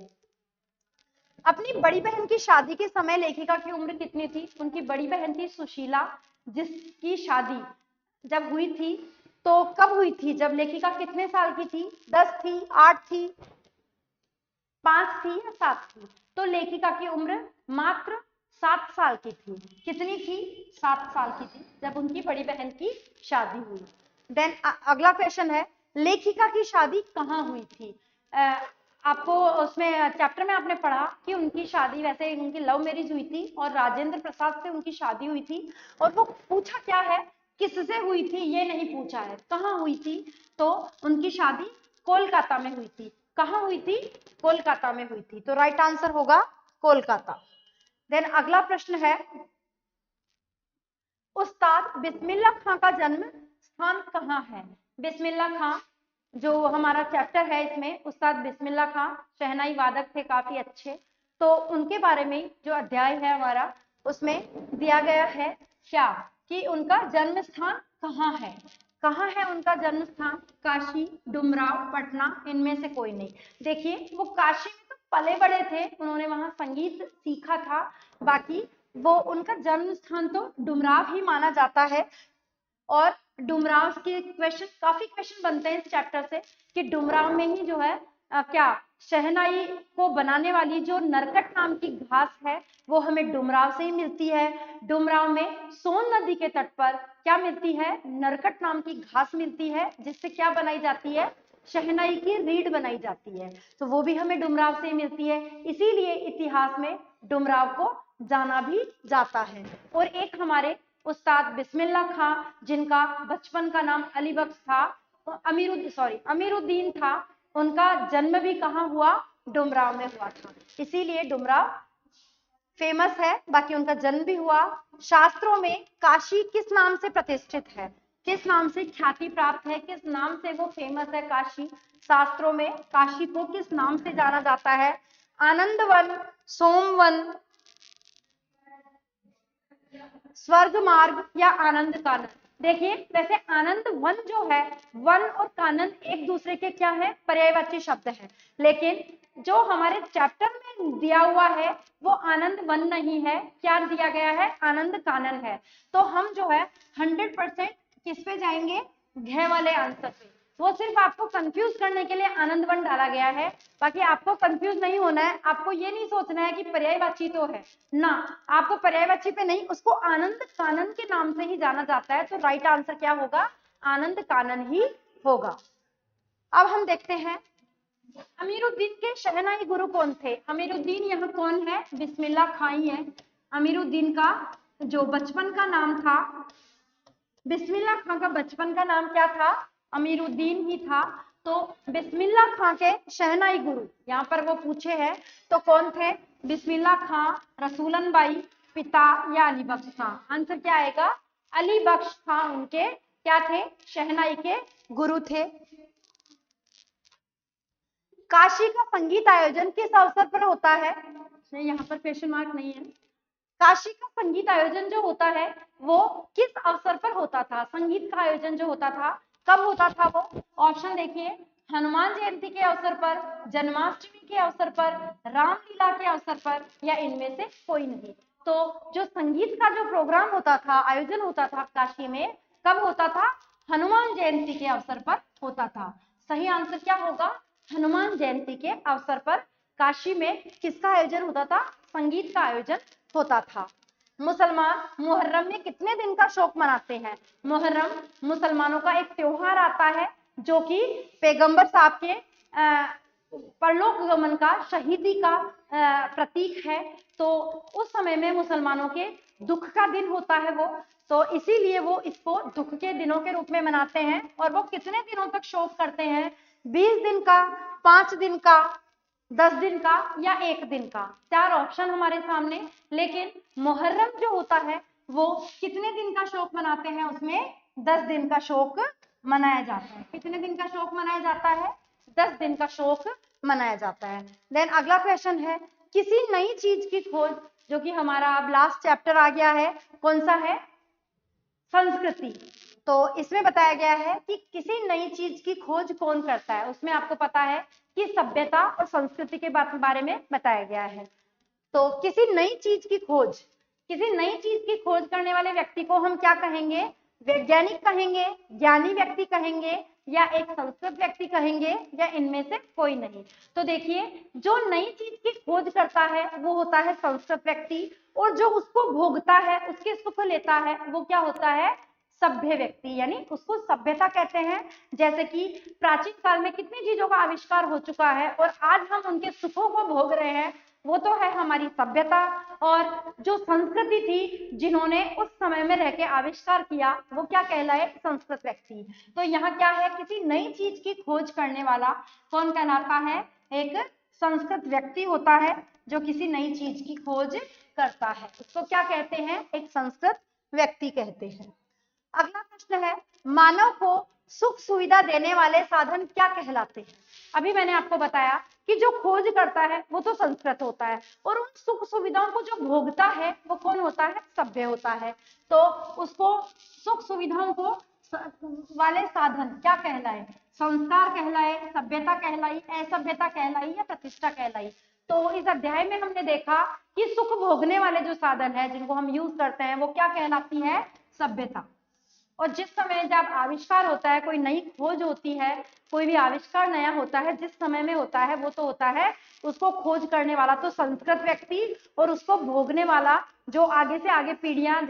Speaker 1: अपनी बड़ी बहन की शादी के समय लेखिका की उम्र कितनी थी। उनकी बड़ी बहन थी सुशीला, जिसकी शादी जब हुई थी तो कब हुई थी, जब लेखिका कितने साल की थी, 10 थी, 8 थी, 5 थी या 7 थी। तो लेखिका की उम्र मात्र 7 साल की थी। कितनी थी, 7 साल की थी जब उनकी बड़ी बहन की शादी हुई। देन अगला क्वेश्चन है, लेखिका की शादी कहाँ हुई थी। आपको उसमें चैप्टर में आपने पढ़ा कि उनकी शादी वैसे उनकी लव मैरिज हुई थी और राजेंद्र प्रसाद से उनकी शादी हुई थी। और वो पूछा क्या है, किससे हुई थी, ये नहीं पूछा है कहाँ हुई थी। तो उनकी शादी कोलकाता में हुई थी। कहाँ हुई थी, कोलकाता में हुई थी। तो राइट आंसर होगा कोलकाता। देन अगला प्रश्न है, उस्ताद बिस्मिल्लाह खां का जन्म स्थान कहाँ है। बिस्मिल्लाह खां जो हमारा चैप्टर है, इसमें उस्ताद बिस्मिल्लाह खां शहनाई वादक थे काफी अच्छे। तो उनके बारे में जो अध्याय है हमारा, उसमें दिया गया है क्या कि उनका जन्म स्थान कहाँ है। कहाँ है उनका जन्म स्थान, काशी, डुमराव, पटना, इनमें से कोई नहीं। देखिए वो काशी में तो पले बड़े थे, उन्होंने वहां संगीत सीखा था, बाकी वो उनका जन्म स्थान तो डुमराव ही माना जाता है। और डुमराव के क्वेश्चन, काफी क्वेश्चन बनते हैं इस चैप्टर से कि डुमराव में ही जो है क्या शहनाई को बनाने वाली जो नरकट नाम की घास है वो हमें डुमराव से ही मिलती है। डुमराव में सोन नदी के तट पर क्या मिलती है, नरकट नाम की घास मिलती है, जिससे क्या बनाई जाती है, शहनाई की रीढ़ बनाई जाती है। तो वो भी हमें डुमराव से ही मिलती है, इसीलिए इतिहास में डुमराव को जाना भी जाता है। और एक हमारे उस्ताद बिस्मिल्लाह खां, जिनका बचपन का नाम अली बख्श था, अमीरुद्दीन था, उनका जन्म भी कहाँ हुआ, डुमराव में हुआ था, इसीलिए डुमराव फेमस है। बाकी उनका जन्म भी हुआ। शास्त्रों में काशी किस नाम से प्रतिष्ठित है, किस नाम से ख्याति प्राप्त है, किस नाम से वो फेमस है काशी। शास्त्रों में काशी को किस नाम से जाना जाता है, आनंदवन, सोमवन, स्वर्ग मार्ग या आनंद कानन। देखिए वैसे आनंद वन जो है, वन और कानन एक दूसरे के क्या है, पर्यायवाची शब्द है, लेकिन जो हमारे चैप्टर में दिया हुआ है वो आनंद वन नहीं है, क्या दिया गया है, आनंद कानन है। तो हम जो है 100% किस पे जाएंगे, घ वाले आंसर पे। वो सिर्फ आपको कंफ्यूज करने के लिए आनंद वन डाला गया है, बाकी आपको कंफ्यूज नहीं होना है। आपको ये नहीं सोचना है कि पर्यायवाची तो है ना, आपको पर्यायवाची पे नहीं, उसको आनंद कानन के नाम से ही जाना जाता है। तो राइट आंसर क्या होगा, आनंद कानन ही होगा। अब हम देखते हैं अमीरुद्दीन के शहनाई गुरु कौन थे। अमीरुद्दीन यहाँ कौन है, बिस्मिल्लाह खां ही है। अमीरुद्दीन का जो बचपन का नाम था, बिस्मिल्लाह खां का बचपन का नाम क्या था, अमीरुद्दीन ही था। तो बिस्मिल्लाह खां के शहनाई गुरु यहाँ पर वो पूछे हैं तो कौन थे? बिस्मिल्लाह खां, रसूलन बाई, पिता या अली बख्श खां? आंसर क्या आएगा? अली बख्श खां उनके क्या थे? शहनाई के गुरु थे। काशी का संगीत आयोजन किस अवसर पर होता है? यहाँ पर क्वेश्चन मार्क नहीं है। काशी का संगीत आयोजन जो होता है वो किस अवसर पर होता था? संगीत का आयोजन जो होता था कब होता था वो? ऑप्शन देखिए, हनुमान जयंती के अवसर पर, जन्माष्टमी के अवसर पर, रामलीला के अवसर पर, या इनमें से कोई नहीं। तो जो संगीत का जो प्रोग्राम होता था, आयोजन होता था काशी में, कब होता था? हनुमान जयंती के अवसर पर होता था। सही आंसर क्या होगा? हनुमान जयंती के अवसर पर काशी में किसका आयोजन होता था? संगीत का आयोजन होता था। मुसलमान मुहर्रम में कितने दिन का शोक मनाते हैं? मुहर्रम मुसलमानों का एक त्योहार आता है जो कि पैगंबर साहब के परलोक गमन का, शहीदी का प्रतीक है। तो उस समय में मुसलमानों के दुख का दिन होता है वो, तो इसीलिए वो इसको दुख के दिनों के रूप में मनाते हैं। और वो कितने दिनों तक शोक करते हैं? 20 दिन का, 5 दिन का, 10 दिन का, या 1 दिन का? 4 ऑप्शन हमारे सामने। लेकिन मुहर्रम जो होता है वो कितने दिन का शोक मनाते हैं? उसमें 10 दिन का शोक मनाया जाता है। कितने दिन का शोक मनाया जाता है? 10 दिन का शोक मनाया जाता है। देन अगला क्वेश्चन है, किसी नई चीज की खोज, जो कि हमारा अब लास्ट चैप्टर आ गया है, कौन सा है? संस्कृति। तो इसमें बताया गया है कि किसी नई चीज की खोज कौन करता है? उसमें आपको पता है कि सभ्यता और संस्कृति के बारे में बताया गया है। तो किसी नई चीज की खोज, किसी नई चीज की खोज करने वाले व्यक्ति को हम क्या कहेंगे? वैज्ञानिक कहेंगे, ज्ञानी व्यक्ति कहेंगे, या एक संस्कृत व्यक्ति कहेंगे, या इनमें से कोई नहीं? तो देखिए, जो नई चीज की खोज करता है वो होता है संस्कृत व्यक्ति, और जो उसको भोगता है, उसके सुख लेता है, वो क्या होता है? सभ्य व्यक्ति, यानी उसको सभ्यता कहते हैं। जैसे कि प्राचीन काल में कितनी चीजों का आविष्कार हो चुका है और आज हम उनके सुखों को भोग रहे हैं, वो तो है हमारी सभ्यता। और जो संस्कृति थी, जिन्होंने उस समय में रह के आविष्कार किया, वो क्या कहलाए? संस्कृत व्यक्ति। तो यहाँ क्या है? किसी नई चीज की खोज करने वाला कौन कहलाता है? एक संस्कृत व्यक्ति होता है जो किसी नई चीज की खोज करता है, उसको क्या कहते हैं? एक संस्कृत व्यक्ति कहते हैं। अगला प्रश्न है, मानव को सुख सुविधा देने वाले साधन क्या कहलाते हैं? अभी मैंने आपको बताया कि जो खोज करता है वो तो संस्कृत होता है, और उन सुख सुविधाओं को जो भोगता है वो कौन होता है? सभ्य होता है। तो उसको सुख सुविधाओं को वाले साधन क्या कहलाए? संस्कार कहलाए, सभ्यता कहलाई, असभ्यता कहलाई, या प्रतिष्ठा कहलाई? तो इस अध्याय में हमने देखा कि सुख भोगने वाले जो साधन है, जिनको हम यूज करते हैं, वो क्या कहलाती है? सभ्यता। और जिस समय जब आविष्कार होता है, कोई नई खोज होती है, कोई भी आविष्कार नया होता है, जिस समय में होता है वो तो होता है, उसको खोज करने वाला तो संस्कृत व्यक्ति, और उसको भोगने वाला जो आगे से आगे पीढ़ियां,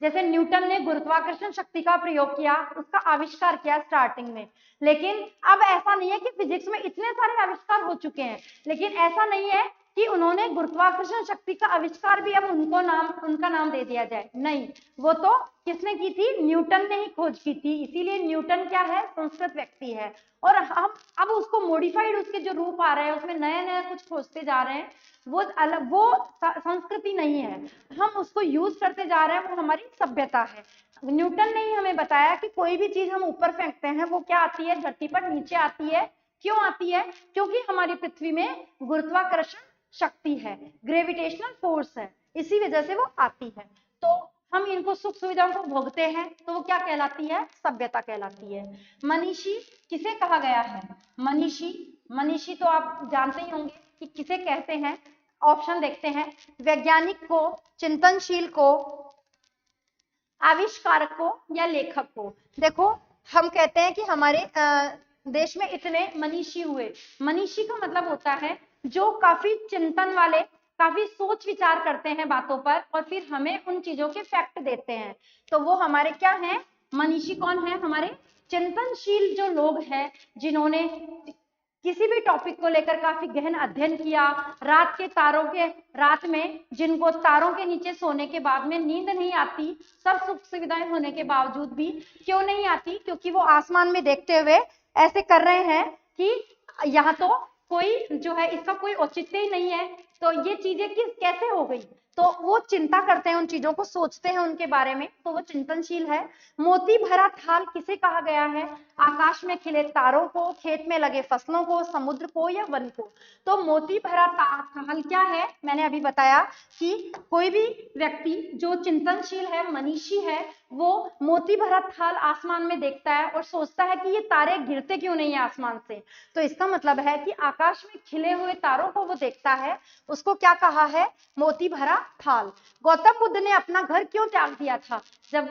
Speaker 1: जैसे न्यूटन ने गुरुत्वाकर्षण शक्ति का प्रयोग किया, उसका आविष्कार किया स्टार्टिंग में। लेकिन अब ऐसा नहीं है कि फिजिक्स में इतने सारे आविष्कार हो चुके हैं, लेकिन ऐसा नहीं है कि उन्होंने गुरुत्वाकर्षण शक्ति का आविष्कार भी अब उनका नाम दे दिया जाए। नहीं, वो तो किसने की थी? न्यूटन ने ही खोज की थी। इसीलिए न्यूटन क्या है? संस्कृत व्यक्ति है। और हम अब उसको मॉडिफाइड, उसके जो रूप आ रहे हैं उसमें नया नया कुछ खोजते जा रहे हैं, वो अलग, वो संस्कृति नहीं है, हम उसको यूज करते जा रहे हैं, वो हमारी सभ्यता है। न्यूटन ने ही हमें बताया कि कोई भी चीज हम ऊपर फेंकते हैं वो क्या आती है? धरती पर नीचे आती है। क्यों आती है? क्योंकि हमारी पृथ्वी में गुरुत्वाकर्षण शक्ति है, ग्रेविटेशनल फोर्स है, इसी वजह से वो आती है। तो हम इनको सुख सुविधाओं को भोगते हैं, तो वो क्या कहलाती है? सभ्यता कहलाती है। मनीषी किसे कहा गया है? मनीषी तो आप जानते ही होंगे कि किसे कहते हैं। ऑप्शन देखते हैं, वैज्ञानिक को, चिंतनशील को, आविष्कारक को, या लेखक को? देखो, हम कहते हैं कि हमारे देश में इतने मनीषी हुए। मनीषी का मतलब होता है जो काफी चिंतन वाले, काफी सोच विचार करते हैं बातों पर, और फिर हमें उन चीजों के फैक्ट देते हैं। तो वो हमारे क्या हैं? मनीषी कौन है? हमारे चिंतनशील जो लोग हैं, जिन्होंने किसी भी टॉपिक को लेकर काफी गहन अध्ययन किया। रात में जिनको तारों के नीचे सोने के बाद में नींद नहीं आती, सब सुख सुविधाएं होने के बावजूद भी क्यों नहीं आती? क्योंकि वो आसमान में देखते हुए ऐसे कर रहे हैं कि यहाँ तो कोई जो है इसका कोई औचित्य ही नहीं है, तो ये चीजें कैसे हो गई? तो वो चिंता करते हैं, उन चीजों को सोचते हैं उनके बारे में, तो वो चिंतनशील है। मोती भरा थाल किसे कहा गया है? आकाश में खिले तारों को, खेत में लगे फसलों को, समुद्र को या वन को? तो मोती भरा थाल क्या है? मैंने अभी बताया कि कोई भी व्यक्ति जो चिंतनशील है, मनीषी है, वो मोती भरा थाल आसमान में देखता है और सोचता है कि ये तारे गिरते क्यों नहीं है आसमान से। तो इसका मतलब है कि आकाश में खिले हुए तारों को वो देखता है, उसको क्या कहा है? मोती भरा थाल। गौतम बुद्ध ने अपना घर क्यों त्याग दिया था? जब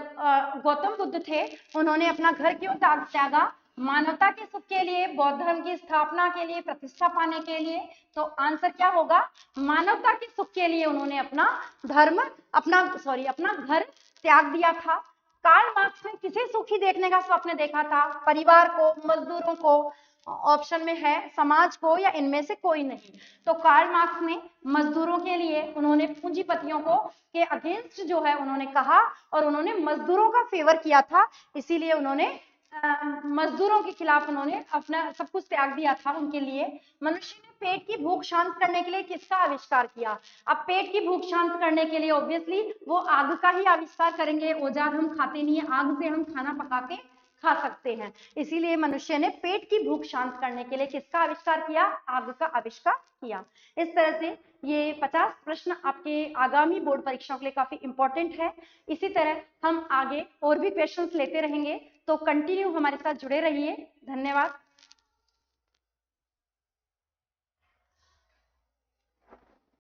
Speaker 1: गौतम बुद्ध थे, उन्होंने अपना घर क्यों त्यागा? मानवता के सुख के लिए, बौद्ध धर्म की स्थापना के लिए, प्रतिष्ठा पाने के लिए। तो आंसर क्या होगा? मानवता के सुख के लिए उन्होंने अपना घर त्याग दिया था। कार्ल मार्क्स ने किसे सुखी देखने का स्वप्न देखा था? परिवार को, मजदूरों को, ऑप्शन में है समाज को, या इनमें से कोई नहीं। तो कार्ल मार्क्स ने मजदूरों के लिए, उन्होंने पूंजीपतियों को के अगेंस्ट जो है उन्होंने कहा और उन्होंने मजदूरों का फेवर किया था, इसीलिए उन्होंने मजदूरों के खिलाफ उन्होंने अपना सब कुछ त्याग दिया था उनके लिए। मनुष्य ने पेट की भूख शांत करने के लिए किसका आविष्कार किया? अब पेट की भूख शांत करने के लिए ऑब्वियसली वो आग का ही आविष्कार करेंगे। औजार हम खाते नहीं है, आग से हम खाना पका के खा सकते हैं, इसीलिए मनुष्य ने पेट की भूख शांत करने के लिए किसका आविष्कार किया? आग का आविष्कार किया। इस तरह से ये 50 प्रश्न आपके आगामी बोर्ड परीक्षाओं के लिए काफी इंपॉर्टेंट है। इसी तरह हम आगे और भी क्वेश्चंस लेते रहेंगे, तो कंटिन्यू हमारे साथ जुड़े रहिए। धन्यवाद।